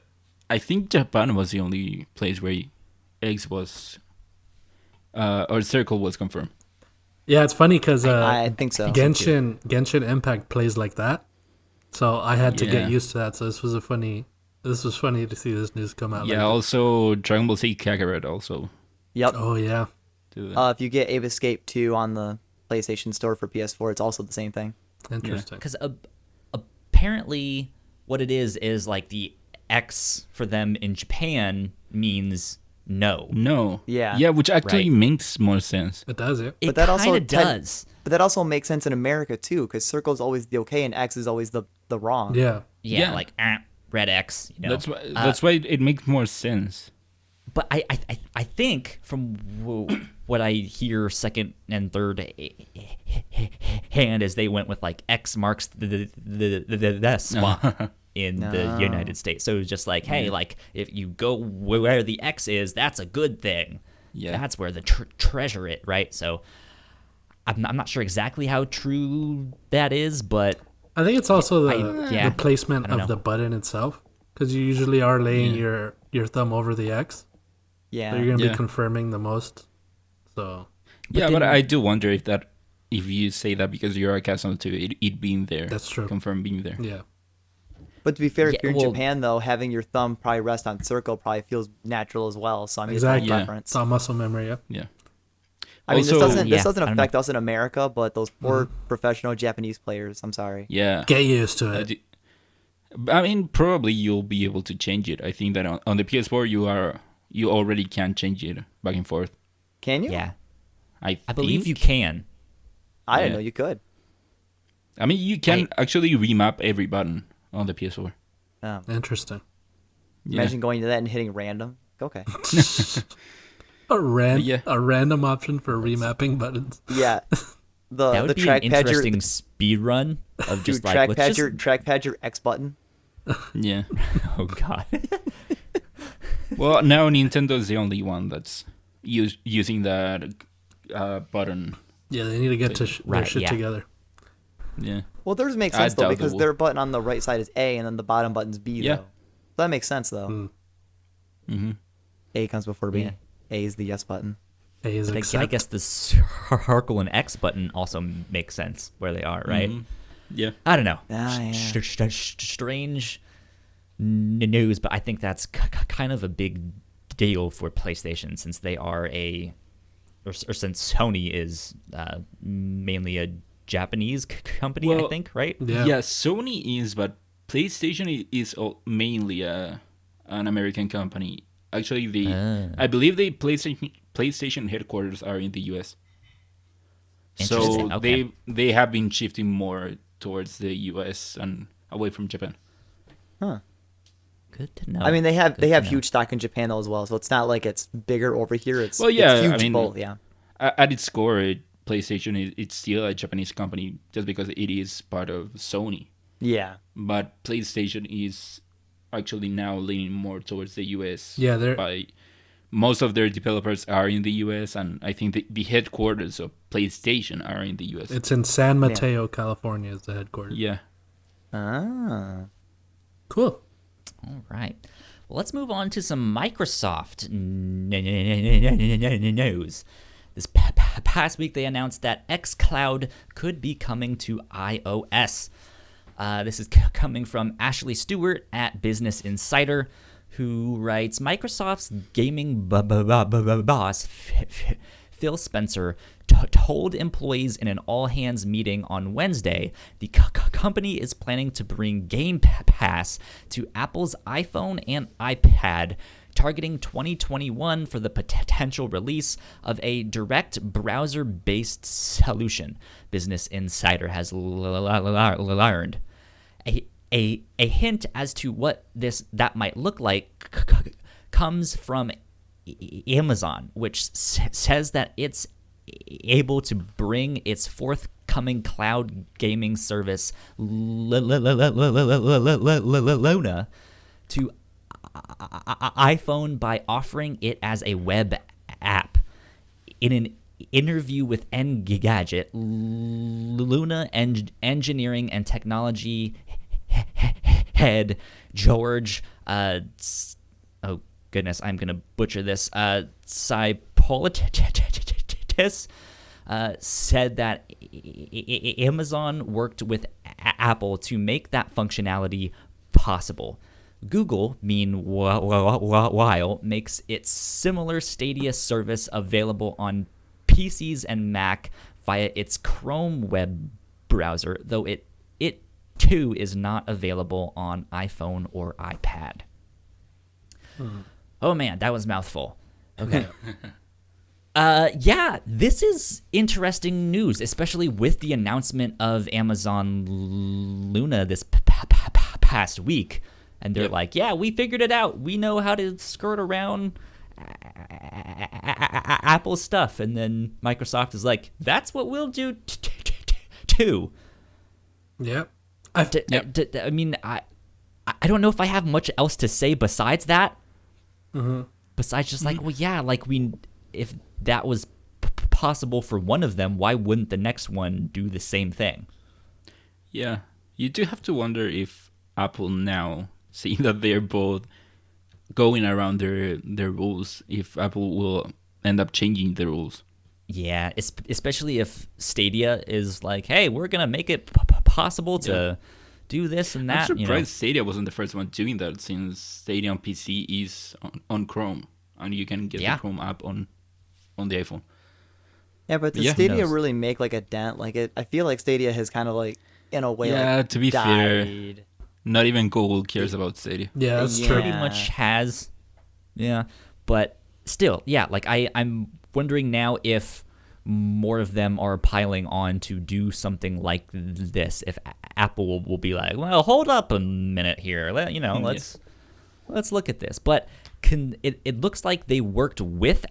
I think Japan was the only place where eggs was, or circle was confirmed. Yeah, it's funny because I think so. Genshin Impact plays like that, so I had to Yeah. get used to that. So this was funny to see this news come out. Yeah, like also Dragon Ball Z Kakarot also Yep. oh yeah, do that. If you get Ape Escape 2 on the PlayStation Store for PS4, it's also the same thing. interesting. Because apparently what it is like the X for them in Japan means no. No. Yeah. Yeah, which actually Right. makes more sense. It does, yeah. It But that also kind of does. But that also makes sense in America too, because circle is always the okay and X is always the wrong. Yeah, Yeah, Yeah. like red X. You know? That's why it makes more sense. But I think from what I hear second and third hand is they went with like X marks the spot in the United States. So it was just like, hey, like if you go where the X is, that's a good thing. Yeah. That's where the treasure it, right? So I'm not sure exactly how true that is, but I think it's also yeah, the placement I don't of know. the button itself, because you usually are laying your thumb over the X, Yeah. so you're gonna Yeah. be confirming the most. So Yeah, then- but I do wonder if you say that because you're accustomed to it being there. That's true. Confirmed being there. yeah, But to be fair, if Yeah, you're in well- Japan though, having your thumb probably rest on circle probably feels natural as well. So I mean, exactly. it's all Yeah. preference. It's all muscle memory. Yeah, Yeah. I mean, Also- this doesn't Yeah, I don't affect us in America, but those poor Mm-hmm. professional Japanese players. I'm sorry. Yeah. get used to I it. do- I mean, probably you'll be able to change it. I think that on the PS4 you already can change it back and forth. Can you? yeah, I believe think. you can. I didn't Yeah. know you could. I mean, you can actually remap every button on the PS4. Oh. Interesting. Yeah. Imagine going to that and hitting random. Okay. Yeah. A random option for remapping buttons. Yeah. The That would be an trackpad interesting your speed run of just dude, like let's trackpad your X button. Yeah. oh god. Well, now Nintendo is the only one that's using that button. Yeah, they need to get their Right, shit yeah. together. Yeah. Well, theirs makes I sense though doubt they because will. their button on the right side is A and then the bottom button's B Yeah. though. So that makes sense though. Mm-hmm. A comes before B. Yeah. A is the yes button. A is I accept. guess the circle and X button also makes sense where they are, right? Mhm. Yeah. I don't know. Yeah. Strange news, but I think that's kind of a big deal for PlayStation since they are or since Sony is mainly a Japanese company, I Well, think, right? Yeah. Sony is, but PlayStation is mainly an American company. Actually, I believe the PlayStation headquarters are in the US. So Interesting, okay. they have been shifting more towards the US and away from Japan. Good to know. I mean, they have Good to know. huge stock in Japan though as well, so it's not like it's bigger over here. It's Well, yeah, it's huge I mean, both. Yeah. At its core, PlayStation it's still a Japanese company just because it is part of Sony. Yeah. But PlayStation is actually now leaning more towards the US. Yeah, they're By most of their developers are in the US, and I think the headquarters of PlayStation are in the US. it's in San Mateo, California, is the headquarters. Yeah. Ah. Cool. All right. Well, let's move on to some Microsoft news. This past week, they announced that xCloud could be coming to iOS. This is coming from Ashley Stewart at Business Insider, who writes, Microsoft's gaming boss, Phil Spencer, told employees in an all-hands meeting on Wednesday the company is planning to bring Game Pass to Apple's iPhone and iPad, targeting 2021 for the potential release of a direct browser-based solution, Business Insider has learned. A hint as to what that might look like comes from Amazon, which says that it's able to bring its forthcoming cloud gaming service Luna to iPhone by offering it as a web app. In an interview with Engadget, Luna Engineering and Technology head George, oh goodness, I'm gonna butcher this, Cypolitis, said that Amazon worked with Apple to make that functionality possible. Google, meanwhile, makes its similar Stadia service available on PCs and Mac via its Chrome web browser, though it too is not available on iPhone or iPad. Oh man, that was mouthful. Okay. Yeah, this is interesting news, especially with the announcement of Amazon Luna this past week. And they're like, yeah, we figured it out. We know how to skirt around Apple stuff. And then Microsoft is like, that's what we'll do too. Yep. I mean, I don't know if I have much else to say besides that. Besides just like, well, yeah, like if that was possible for one of them, why wouldn't the next one do the same thing? Yeah, you do have to wonder if Apple now, seeing that they're both going around their rules, if Apple will end up changing the rules. Yeah, especially if Stadia is like, hey, we're going to make it possible to do this and that. I'm surprised Stadia wasn't the first one doing that, since Stadia on PC is on Chrome, and you can get the Chrome app on the iPhone. Yeah, but does Stadia really make like a dent? Like I feel like Stadia has kind of like, in a way, to be fair, died. not even Google cares about Stadia. Yeah, that's true. Pretty much has. Yeah, but still, yeah, like I'm wondering now if more of them are piling on to do something like this. If Apple will be like, well, hold up a minute here, let's look at this. But it looks like they worked with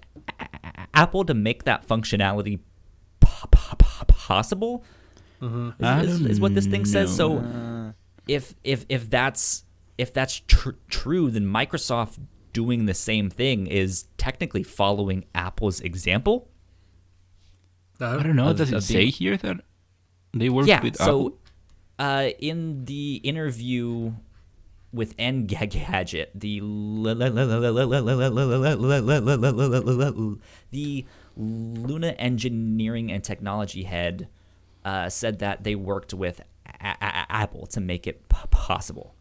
Apple to make that functionality possible. Is what this thing says. So if that's true, then Microsoft doing the same thing is technically following Apple's example. I don't know. Does it say here that they work with Apple? So in the interview with Engadget, the Luna engineering and technology head said that they worked with Apple to make it possible.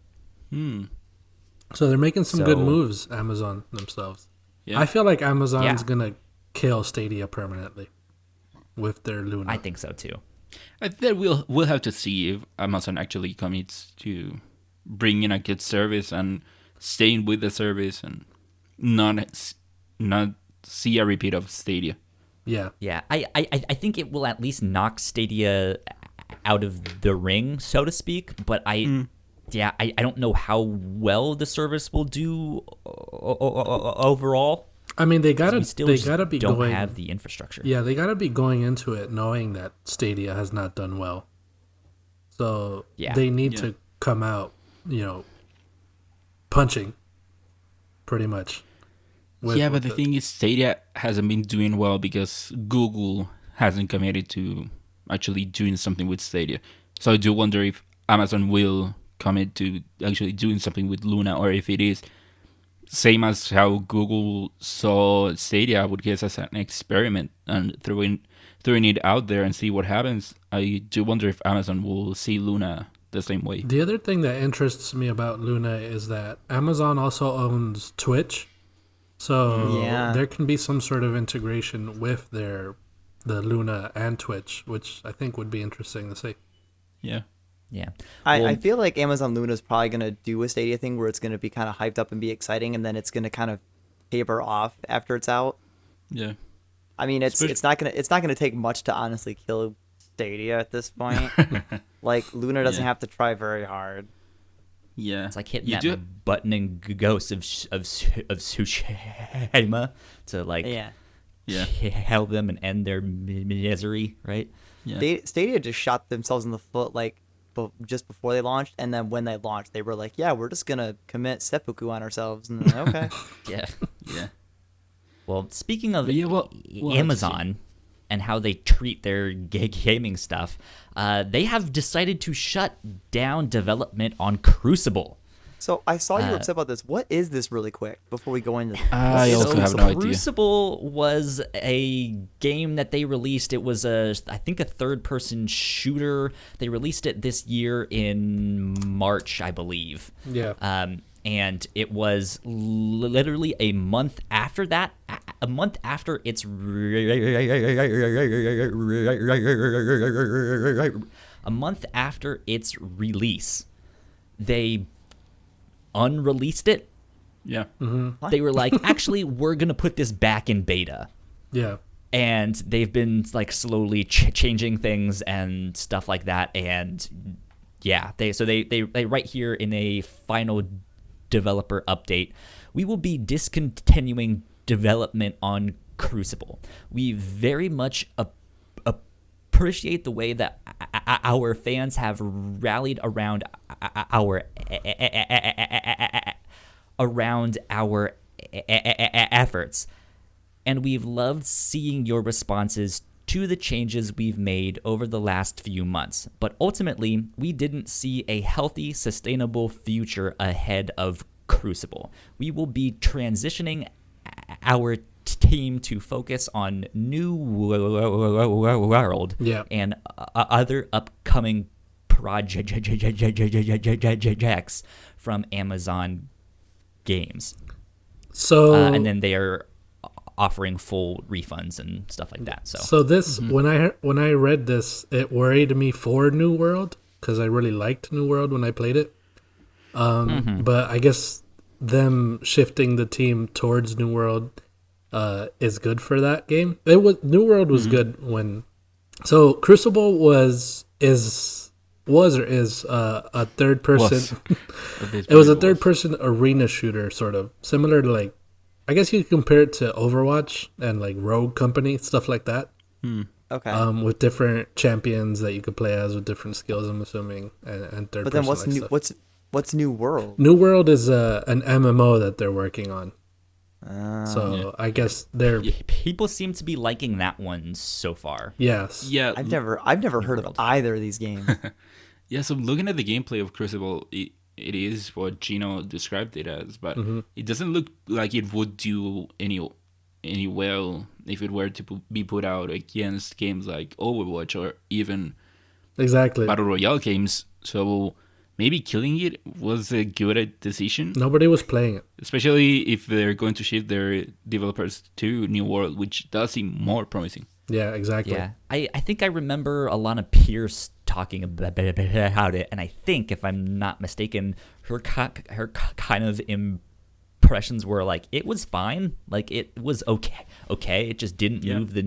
So they're making some good moves, Amazon themselves. Yeah. I feel like Amazon's going to kill Stadia permanently with their Luna. I think so too. I think we'll have to see if Amazon actually commits to bringing a good service and staying with the service and not see a repeat of Stadia. Yeah. Yeah. I think it will at least knock Stadia out of the ring, so to speak. But I don't know how well the service will do overall. I mean, they gotta be don't going. Have the infrastructure. Yeah, they gotta be going into it knowing that Stadia has not done well. So they need to come out, punching, pretty much. But the thing is, Stadia hasn't been doing well because Google hasn't committed to actually doing something with Stadia. So I do wonder if Amazon will commit to actually doing something with Luna, or if it is same as how Google saw Stadia, I would guess, as an experiment and throwing it out there and see what happens. I do wonder if Amazon will see Luna the same way. The other thing that interests me about Luna is that Amazon also owns Twitch. So there can be some sort of integration with the Luna and Twitch, which I think would be interesting to see. Yeah. Yeah. I feel like Amazon Luna is probably going to do a Stadia thing where it's going to be kind of hyped up and be exciting, and then it's going to kind of taper off after it's out. Yeah. I mean, it's not gonna take much to honestly kill Stadia at this point. Like Luna doesn't have to try very hard. Yeah. It's like hitting that button in Ghost of Tsushima to like help them and end their misery, right? Yeah. Stadia just shot themselves in the foot just before they launched, and then when they launched, they were like, "Yeah, we're just gonna commit seppuku on ourselves." And then, okay. Yeah. Well, speaking of Amazon and how they treat their gaming stuff, they have decided to shut down development on Crucible. So I saw you were upset about this. What is this really quick before we go into this? I also have no idea. Crucible was a game that they released. It was I think a third-person shooter. They released it this year in March, I believe. Yeah. And it was literally a month after that, a month after its release, they unreleased it. Yeah. They were like, actually, we're gonna put this back in beta. Yeah. And they've been like slowly changing things and stuff like that. And yeah, they write here in a final developer update, we will be discontinuing development on Crucible. We very much appreciate the way that our fans have rallied around our efforts, and we've loved seeing your responses to the changes we've made over the last few months. But ultimately, we didn't see a healthy, sustainable future ahead of Crucible. We will be transitioning our team to focus on New World and other upcoming projects from Amazon Games. So and then they are offering full refunds and stuff like that. So this when I read this, it worried me for New World because I really liked New World when I played it. But I guess them shifting the team towards New World is good for that game. New World was good when. So Crucible is a third person. It was a third person arena shooter, sort of similar to like. I guess you could compare it to Overwatch and like Rogue Company, stuff like that. Okay. With different champions that you could play as with different skills, I'm assuming, and third. But then person what's New World? New World is an MMO that they're working on. So I guess they're people seem to be liking that one so far. Yes. Yeah. I've never heard of either of these games. Yeah, so looking at the gameplay of Crucible, it is what Gino described it as, but it doesn't look like it would do any well if it were to be put out against games like Overwatch or even exactly Battle Royale games. So maybe killing it was a good decision. Nobody was playing it. Especially if they're going to shift their developers to New World, which does seem more promising. Yeah, exactly. Yeah, I think I remember a lot of peers talking about it, and I think, if I'm not mistaken, her kind of impressions were like, it was fine, like it was okay, it just didn't move the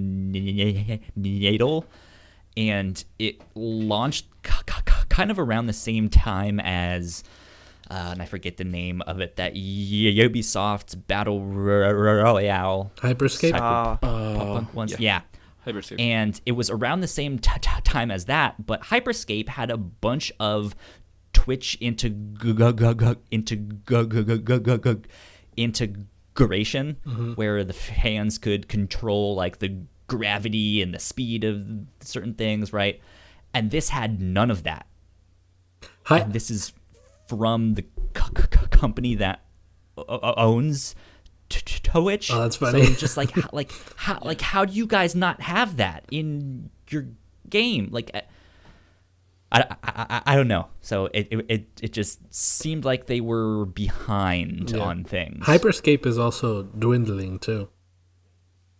needle, and it launched kind of around the same time as, and I forget the name of it, that Ubisoft Battle Royale Hyperscape. Cyberpunk ones, yeah. Hyperscape. And it was around the same time as that, but Hyperscape had a bunch of Twitch integration where the fans could control like the gravity and the speed of certain things, right? And this had none of that. And this is from the company that owns Twitch. Oh, that's funny. So just how do you guys not have that in your game? Like, I don't know. So it just seemed like they were behind on things. Hyperscape is also dwindling too,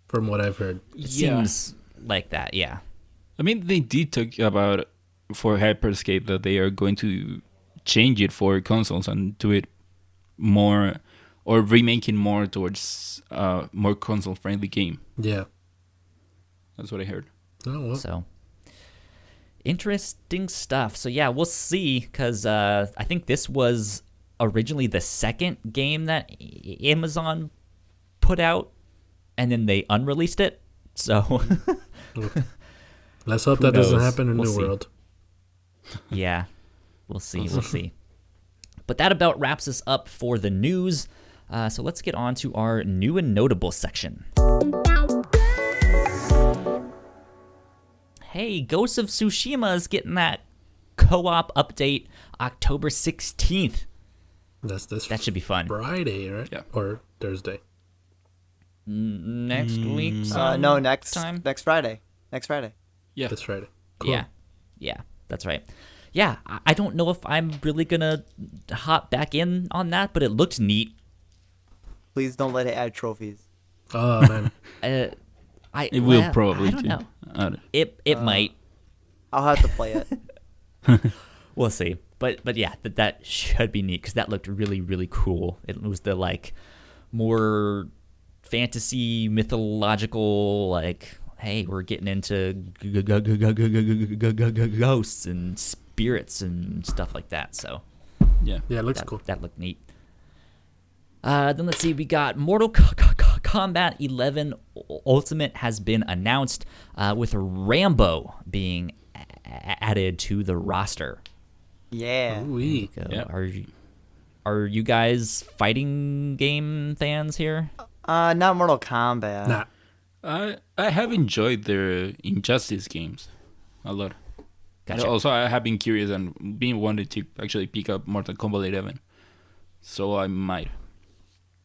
from what I've heard. It seems like that, yeah. I mean, they did talk about for Hyperscape that they are going to change it for consoles and do it more, or remaking more towards more console-friendly game. Yeah. That's what I heard. Oh, well. So, interesting stuff. So, yeah, we'll see, because I think this was originally the second game that Amazon put out, and then they unreleased it. So, let's hope that doesn't happen in We'll New see. World. Yeah, we'll see. We'll see. But that about wraps us up for the news. So let's get on to our new and notable section. Hey, Ghost of Tsushima is getting that co-op update October 16th. That's this. That should be fun. Friday, right? Yeah. Or Thursday. Next week. No, next time. Friday. Next Friday. Yeah. This Friday. Cool. Yeah, that's right. Yeah, I don't know if I'm really gonna hop back in on that, but it looked neat. Please don't let it add trophies. Oh man. It will probably. I don't know. It might. I'll have to play it. We'll see. But yeah, that should be neat because that looked really, really cool. It was the like more fantasy mythological, like, hey, we're getting into ghosts and spirits and stuff like that. So Yeah. Yeah, it looks cool. that looked neat. Then let's see, we got Mortal Kombat 11 Ultimate has been announced, with Rambo being added to the roster. Yeah. Ooh-wee. So Yeah. are you guys fighting game fans here? Not Mortal Kombat. Nah. I have enjoyed their Injustice games a lot. Gotcha. Also, I have been curious and been wanted to actually pick up Mortal Kombat 11. So I might.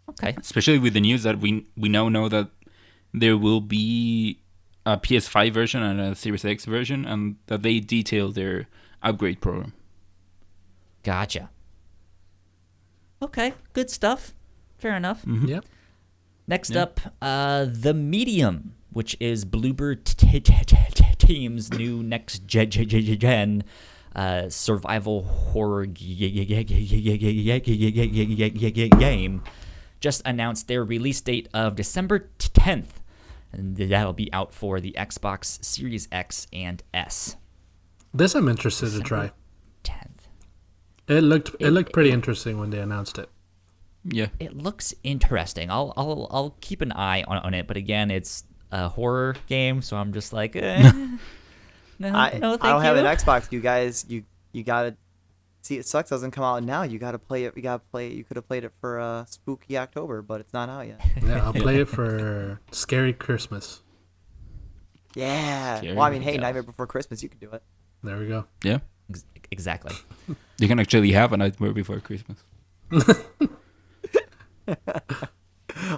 Okay. Especially with the news that we now know that there will be a PS5 version and a Series X version, and that they detail their upgrade program. Gotcha. Okay, good stuff. Fair enough. Yep. Next Yeah. up, The Medium, which is Bloober Team's new next gen survival horror game, just announced their release date of December 10th, and that'll be out for the Xbox Series X and S. This I'm interested to try. 10th. It looked pretty interesting when they announced it. Yeah. It looks interesting. I'll keep an eye on it, but again, it's a horror game, so I'm just like, no, I thank don't have you. an Xbox. You guys, you gotta see. It sucks. Doesn't come out now. You gotta play it. You gotta play it. You could have played it for spooky October, but it's not out yet. Yeah, I'll play it for Scary Christmas. Yeah. Scary. Well, I mean, hey, Yeah. Nightmare Before Christmas, you could do it. There we go. Yeah. Exactly. You can actually have a Nightmare Before Christmas.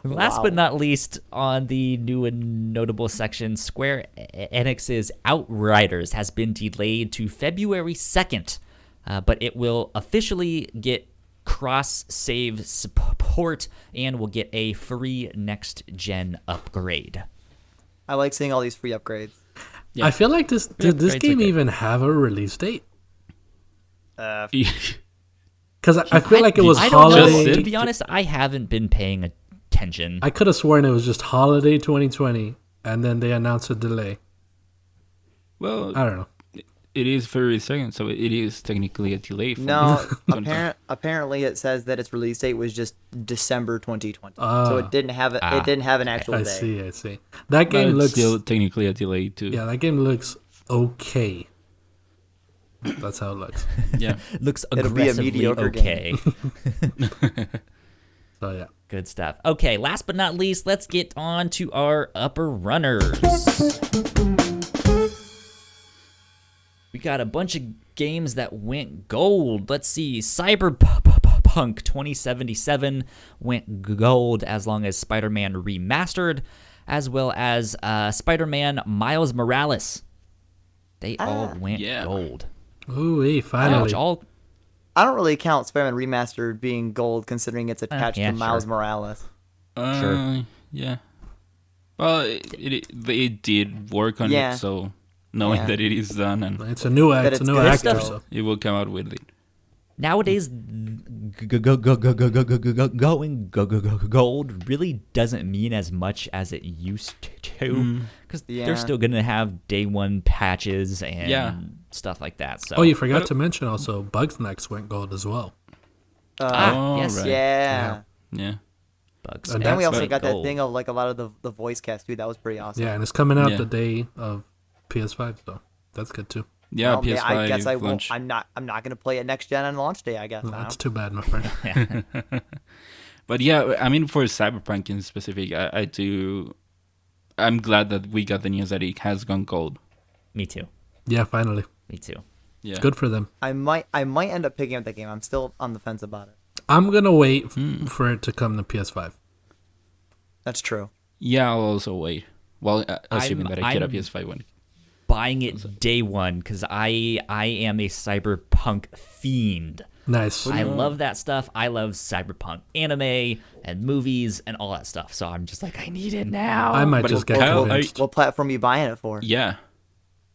Last Wow. but not least, on the new and notable section, Square Enix's Outriders has been delayed to February 2nd, but it will officially get cross-save support and will get a free next-gen upgrade. I like seeing all these free upgrades. Yeah. I feel like did this upgrades are game good. even have a release date? Yeah. Because I feel like it was I don't know. holiday. To be honest, I haven't been paying attention. I could have sworn it was just holiday 2020, and then they announced a delay. Well, I don't know. it is February 2nd, so it is technically a delay. From No, 2020. apparently it says that its release date was just December 2020. so Ah. it didn't have it. It didn't have an actual I day. see. That But game it's looks still technically a delay too. yeah, that game looks okay. That's how it looks. Yeah. Looks It'll be a aggressively mediocre okay. So yeah. Good stuff. Okay, last but not least, let's get on to our upper runners. We got a bunch of games that went gold. Let's see. Cyberpunk 2077 went gold, as long as Spider-Man Remastered, as well as Spider-Man Miles Morales. They all went Yeah. gold. Ooh, Which finally. all I don't really count Spider-Man Remastered being gold, considering it's attached yeah, to Miles sure. Morales. Sure. Yeah. Well, it did work on Yeah. it, so knowing Yeah. that it is done and It's a new That it's a it's new good actor. stuff. So. it will come out with it. nowadays going gold really doesn't mean as much as it used to, because Yeah. they're still gonna have day one patches and Yeah. stuff like that. So Oh, you forgot to mention also Bugsnax went gold as well. Oh, yes, right. Yeah. Yeah. Bugs. And And we That's also went got that gold. thing of like a lot of the voice cast too. That was pretty awesome. Yeah, and it's coming out Yeah. the day of PS5, so that's good too. Yeah, Well, PS5 I guess I won't. launch. I'm not gonna play it next gen on launch day. I guess. Well, now. that's too bad, my friend. But yeah, I mean, for Cyberpunk in specific, I'm glad that we got the news that it has gone gold. Me too. Yeah, finally. Me too. Yeah. Good for them. I might end up picking up that game. I'm still on the fence about it. I'm gonna wait for it to come to PS5. That's true. Yeah, I'll also wait. Well, assuming that I get a I'm PS5 one. buying it day one because I am a cyberpunk fiend. Nice. I love that stuff. I love cyberpunk anime and movies and all that stuff. So I'm just like, I need it now. I might But just get Kyle, convinced. What platform are you buying it for? Yeah.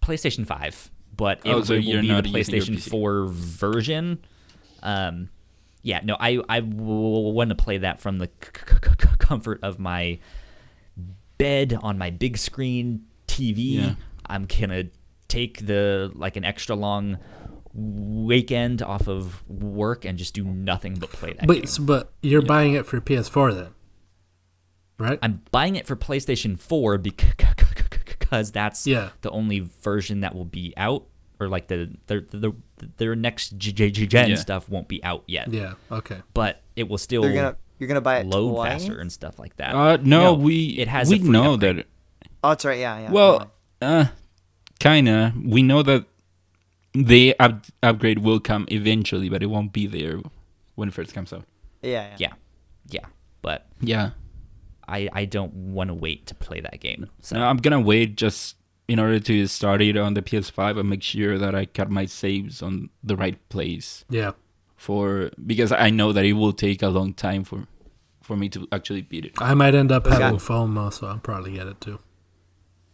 PlayStation 5, but it, Oh, so it you're will be not the using your PlayStation PC. 4 version. Yeah, no, I want to play that from the comfort of my bed on my big screen TV. Yeah. I'm gonna take an extra long weekend off of work and just do nothing but play that game. But you're buying it for PS4 then, right? I'm buying it for PlayStation 4 because that's Yeah. the only version that will be out, or like their next gen Yeah. stuff won't be out yet. Yeah. Okay. But it will still You're gonna buy it load twice? faster and stuff like that. No, it has we a free know upgrade. that. Oh, that's right. Yeah. Well, kinda. We know that the upgrade will come eventually, but it won't be there when it first comes out. yeah. Yeah. But Yeah. I don't want to wait to play that game. So No, I'm gonna wait just in order to start it on the PS5 and make sure that I got my saves on the right place Yeah. because I know that it will take a long time for me to actually beat it. I might end up having Okay. FOMO, so I'll probably get it too.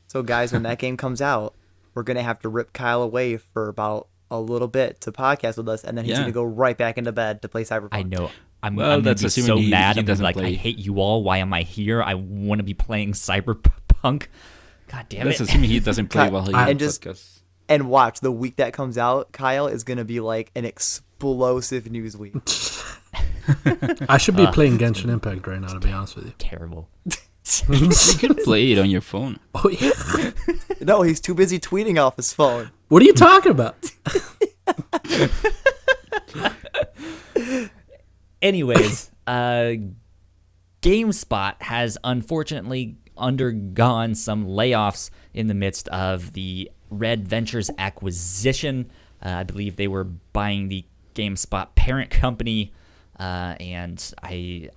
So, guys, when that game comes out, we're gonna have to rip Kyle away for about a little bit to podcast with us, and then he's Yeah. gonna go right back into bed to play Cyberpunk. I know. I'm Well, gonna that's be assuming so he mad. I'm doesn't like, I play. hate you all. Why am I here? I want to be playing Cyberpunk. God damn That's it. assuming he doesn't play Cut. while he And just- podcasts. And watch, the week that comes out, Kyle, is gonna be like an explosive news week. I should be playing Genshin Impact right now, to be honest with you. Terrible. You could play it on your phone. Oh yeah. No, he's too busy tweeting off his phone. What are you talking about? Anyways, GameSpot has unfortunately undergone some layoffs in the midst of the Red Ventures acquisition. I believe they were buying the GameSpot parent company, and I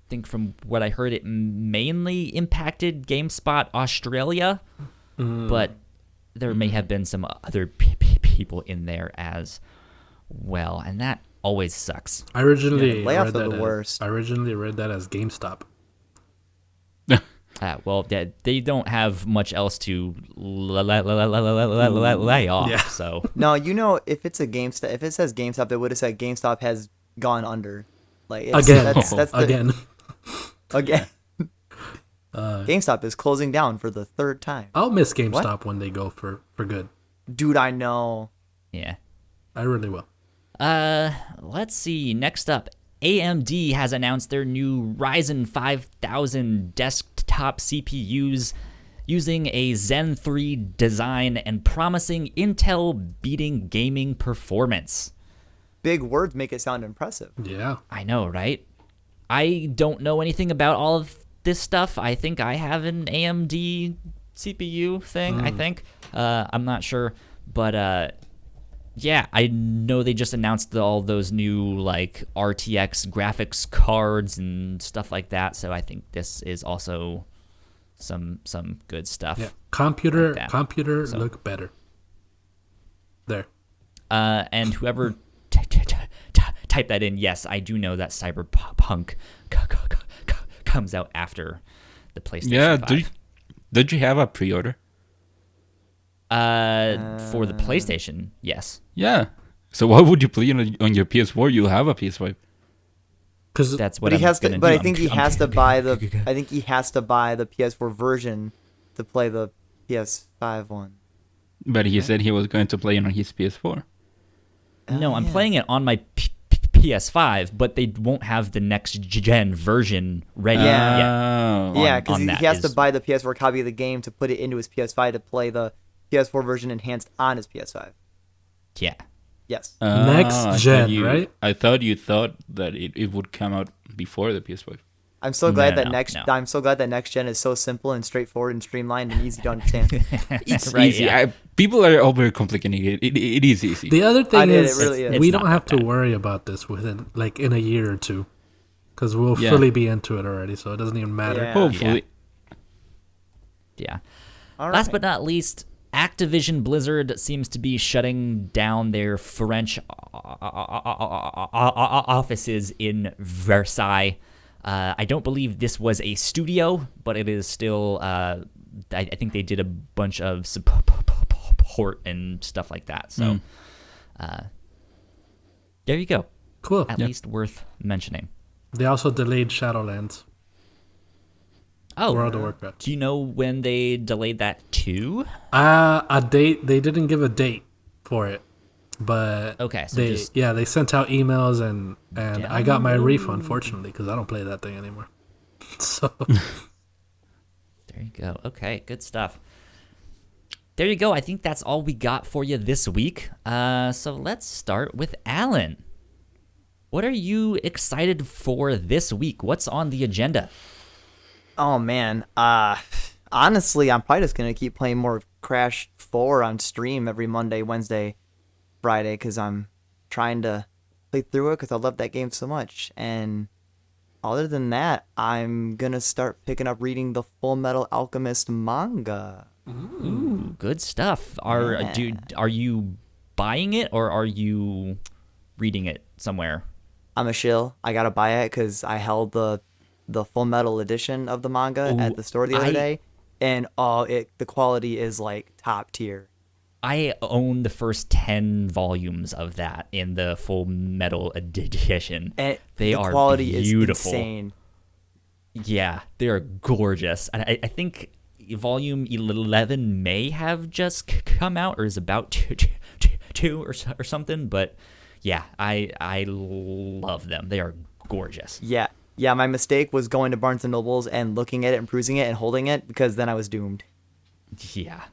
think from what I heard, it mainly impacted GameSpot Australia, but there may have been some other people in there as well, and that always sucks. I originally layoffs read are that the worst. I originally read that as GameStop. Well, they don't have much else to lay off, Yeah. so No, you know, if it's a GameStop, if it says GameStop, it would have said GameStop has gone under. Like it's, Again. that's the, Again. again. GameStop is closing down for the third time. I'll miss GameStop when they go for good. Dude, I know. yeah. I really will. Let's see. Next up, AMD has announced their new Ryzen 5000 desktop CPUs using a Zen 3 design and promising Intel beating gaming performance. Big words make it sound impressive. Yeah. I know, right? I don't know anything about all of this stuff. I think I have an AMD CPU thing, I think. I'm not sure. But yeah, I know they just announced all those new like RTX graphics cards and stuff like that. So I think this is also some good stuff. Yeah. Computer Like that. So- look better. There. And whoever typed that in, yes, I do know that Cyberpunk comes out after the PlayStation Yeah, 5. did you have a pre-order? For the PlayStation, yes. Yeah. So why would you play on your PS4? You have a PS5. Because That's what But he I'm has to. gonna But do. I think he has to buy the. I think he has to buy the PS4 version to play the PS5 one. But he said he was going to play it on his PS4. No, I'm yeah. playing it on my PS5, but they won't have the next gen version ready Yeah. yet. Oh. Yeah, because on he that has to is- buy the PS4 copy of the game to put it into his PS5 to play the PS4 version enhanced on his PS5. Yeah. Yes. Next I gen, thought you- right? I thought you thought that it would come out before the PS5. I'm so glad No, that no. I'm so glad that next gen is so simple and straightforward and streamlined and easy to understand. It's Right, easy. yeah. People are overcomplicating it. It is easy. The other thing It is, really is. we It's don't not have that to bad. worry about this within like in a year or two, because we'll Yeah. fully be into it already, so it doesn't even matter. Yeah. Hopefully. Yeah. All Last right. but not least, Activision Blizzard seems to be shutting down their French offices in Versailles. I don't believe this was a studio, but it is still. I think they did a bunch of support and stuff like that. So, there you go. Cool. At least worth mentioning. They also delayed Shadowlands. Oh, World of Warcraft. do you know when they delayed that to? A date. They didn't give a date for it, but Okay, so they just- they sent out emails and I got my refund, fortunately, because I don't play that thing anymore. So There you go. Okay, good stuff. There you go. I think that's all we got for you this week. So let's start with Alan. What are you excited for this week? What's on the agenda? Oh man, honestly, I'm probably just gonna keep playing more Crash 4 on stream every Monday, Wednesday, Friday, because I'm trying to play through it because I love that game so much. And other than that, I'm gonna start picking up reading the Full Metal Alchemist manga. Ooh, good stuff. Are you buying it or are you reading it somewhere? I'm a shill. I gotta buy it because I held the Full Metal edition of the manga Ooh, at the store the other day, and the quality is like top tier. I own the first 10 volumes of that in the Full Metal edition. And They the are quality beautiful. is insane. Yeah, they are gorgeous. And I think volume 11 may have just come out or is about to or something. But yeah, I love them. They are gorgeous. Yeah. Yeah, my mistake was going to Barnes & Nobles and looking at it and perusing it and holding it because then I was doomed. Yeah,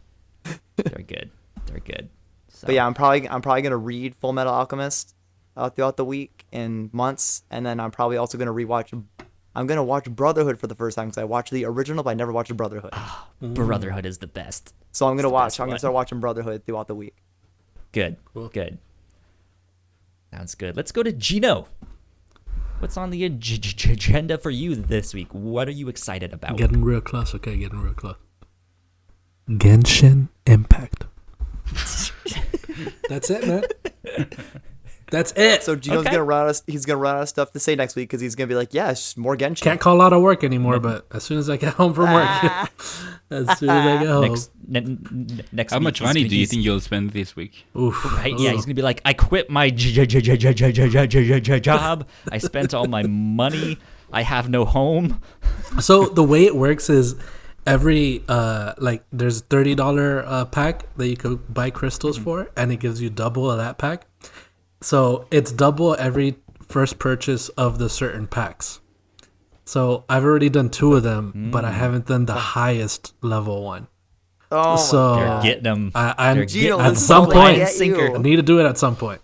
they're good. They're good. So, But yeah, I'm probably gonna read Full Metal Alchemist throughout the week and months, and then I'm probably also gonna I'm gonna watch Brotherhood for the first time because I watched the original, but I never watched Brotherhood. Brotherhood is the best. So I'm gonna best I'm gonna one. start watching Brotherhood throughout the week. Good. Cool. Good. Sounds good. Let's go to Gino. What's on the agenda for you this week? What are you excited about? getting real close. Okay, getting real close. Genshin Impact. That's it, man. That's it. So Gino's Okay. he's gonna run out of stuff to say next week because he's gonna be like, yeah, it's just more Genshin. Can't call out of work anymore, but as soon as I get home from work, as soon as I get home, Next How week, much he's money gonna- do you he's- think you'll spend this week? oof. Right? Yeah, he's gonna be like, I quit my job. I spent all my money. I have no home. So the way it works is every there's $30 pack that you could buy crystals for, and it gives you double of that pack. So it's double every first purchase of the certain packs. So I've already done 2 of them, but I haven't done the highest level one. Oh, So They're getting them. I'm They're Gino, getting at this is some the way I point, get sinker. I need to do it at some point.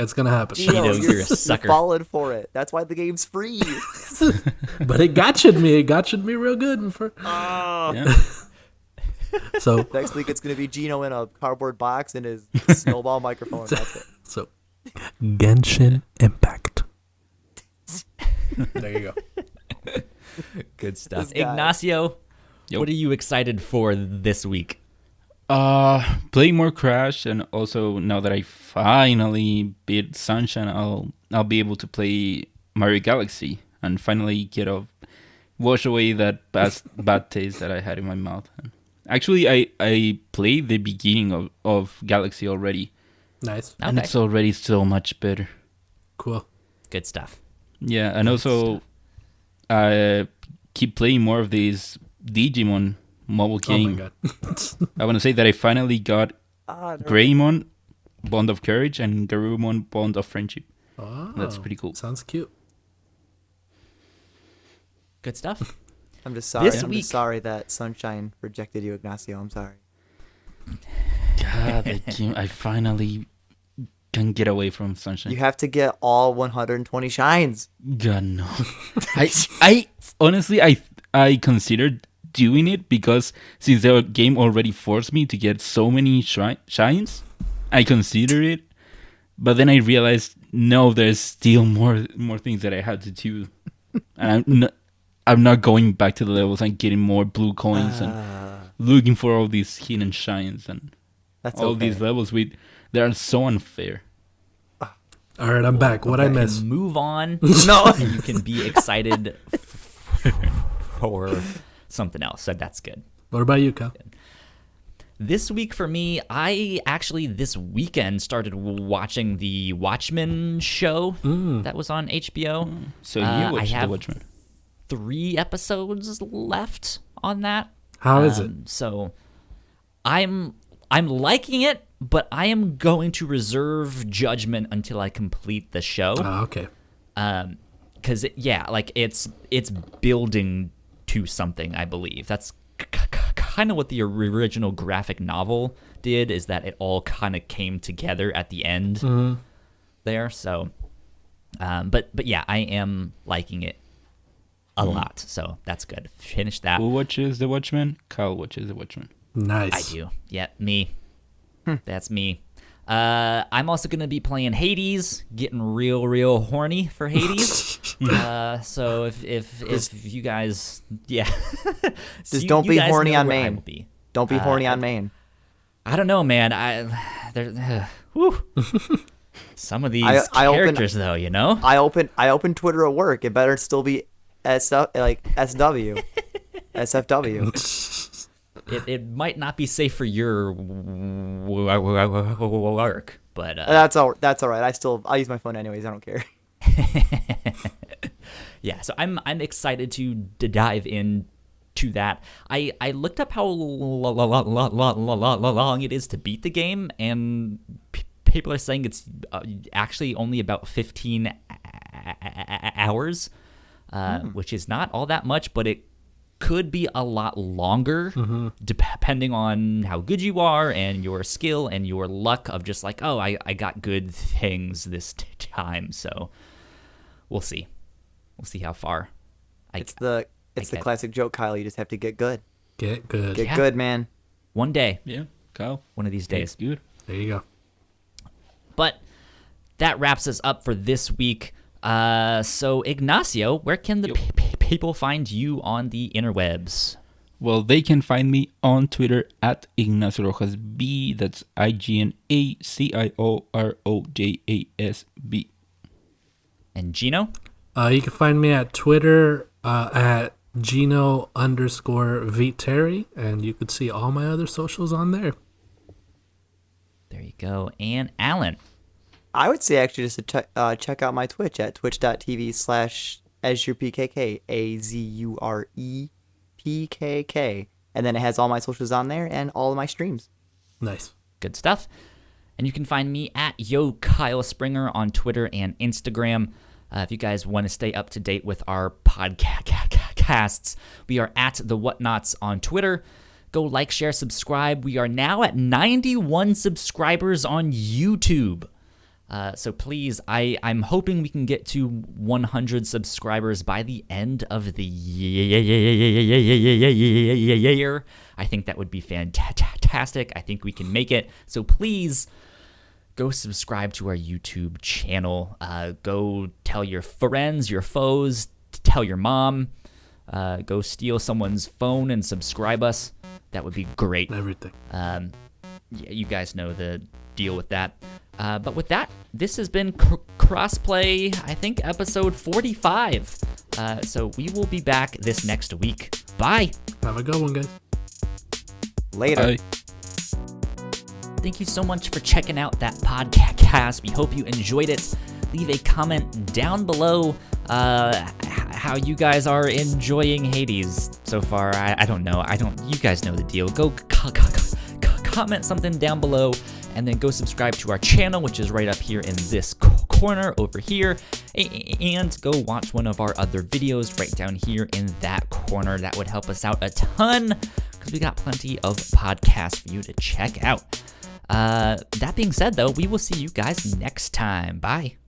It's gonna happen. Gino, you're a sucker. You're falling for it. That's why the game's free. But it gotcha'd me. It gotcha'd me real good. Yeah. So Next week it's gonna be Gino in a cardboard box and his snowball microphone. That's it. So, Genshin Impact. There you go. Good stuff. This guy. Ignacio, Yep. what are you excited for this week? Play more Crash, and also now that I finally beat Sunshine, I'll be able to play Mario Galaxy and finally wash away that bad taste that I had in my mouth. Actually, I played the beginning of Galaxy already, Nice. and Okay. it's already so much better. Cool. Good stuff. Yeah, and also I keep playing more of this Digimon mobile Oh my game. god. I want to say that I finally got Ah, no. Greymon, Bond of Courage, and Garurumon, Bond of Friendship. Oh, That's pretty cool. Sounds cute. Good stuff. I'm just sorry. This I'm week- just sorry that Sunshine rejected you, Ignacio. I'm sorry. God, that game, I finally can get away from Sunshine. You have to get all 120 shines. God no. I honestly I considered doing it because since the game already forced me to get so many shines, I consider it. But then I realized, no, there's still more things that I had to do, and I'm not going back to the levels and getting more blue coins and looking for all these hidden shines and these levels. They are so unfair. All right, I'm back. What I miss? Move on. No. And you can be excited for something else. So that's good. What about you, Kyle? This week for me, I actually this weekend started watching the Watchmen show that was on HBO. So you watched The Watchmen. 3 episodes left on that. How is it? So I'm liking it, but I am going to reserve judgment until I complete the show. Oh, okay. Because it's building to something, I believe. That's kind of what the original graphic novel did, is that it all kind of came together at the end there. So, but yeah, I am liking it a lot. So that's good. Finish that. Who watches The Watchmen? Kyle watches The Watchmen. Nice. I do. Yeah, me. That's me. I'm also going to be playing Hades, getting real horny for Hades. So if you guys, yeah. Just don't be horny on main. Don't be horny on main. I don't know, man. Some of these characters, though, you know? I open Twitter at work. It better still be SW. SFW. It might not be safe for your work, but that's all right. I'll use my phone anyways. I don't care. Yeah, so I'm excited to dive into that. I looked up how long it is to beat the game, and people are saying it's actually only about 15 hours, which is not all that much, but it could be a lot longer depending on how good you are and your skill and your luck of just like, oh, I got good things this time. So we'll see. We'll see how far. It's the classic joke, Kyle. You just have to get good. Get good. Get good, man. One day. Yeah, Kyle. One of these days. Good. There you go. But that wraps us up for this week. So Ignacio, where can the people find you on the interwebs? Well, they can find me on Twitter at Ignacio Rojas B. That's IGNACIOROJASB. And Gino? You can find me at Twitter at Gino_Viteri, and you could see all my other socials on there. There you go. And Alan? I would say actually just to check out my Twitch at twitch.tv/AzurePKK, AZUREPKK. And then it has all my socials on there and all of my streams. Nice. Good stuff. And you can find me at Yo Kyle Springer on Twitter and Instagram. If you guys want to stay up to date with our podcasts, we are at the Whatnauts on Twitter. Go like, share, subscribe. We are now at 91 subscribers on YouTube. So please, I'm hoping we can get to 100 subscribers by the end of the year. I think that would be fantastic. I think we can make it. So please go subscribe to our YouTube channel. Go tell your friends, your foes, tell your mom. Go steal someone's phone and subscribe us. That would be great. Everything. Yeah, you guys know the deal with that. But with that, this has been Crossplay, I think, episode 45. So we will be back this next week. Bye. Have a good one, guys. Later. Bye. Thank you so much for checking out that podcast. We hope you enjoyed it. Leave a comment down below how you guys are enjoying Hades so far. I don't know. You guys know the deal. Go comment something down below, and then go subscribe to our channel, which is right up here in this corner over here, and go watch one of our other videos right down here in that corner. That would help us out a ton, because we got plenty of podcasts for you to check out. That being said, though, we will see you guys next time. Bye.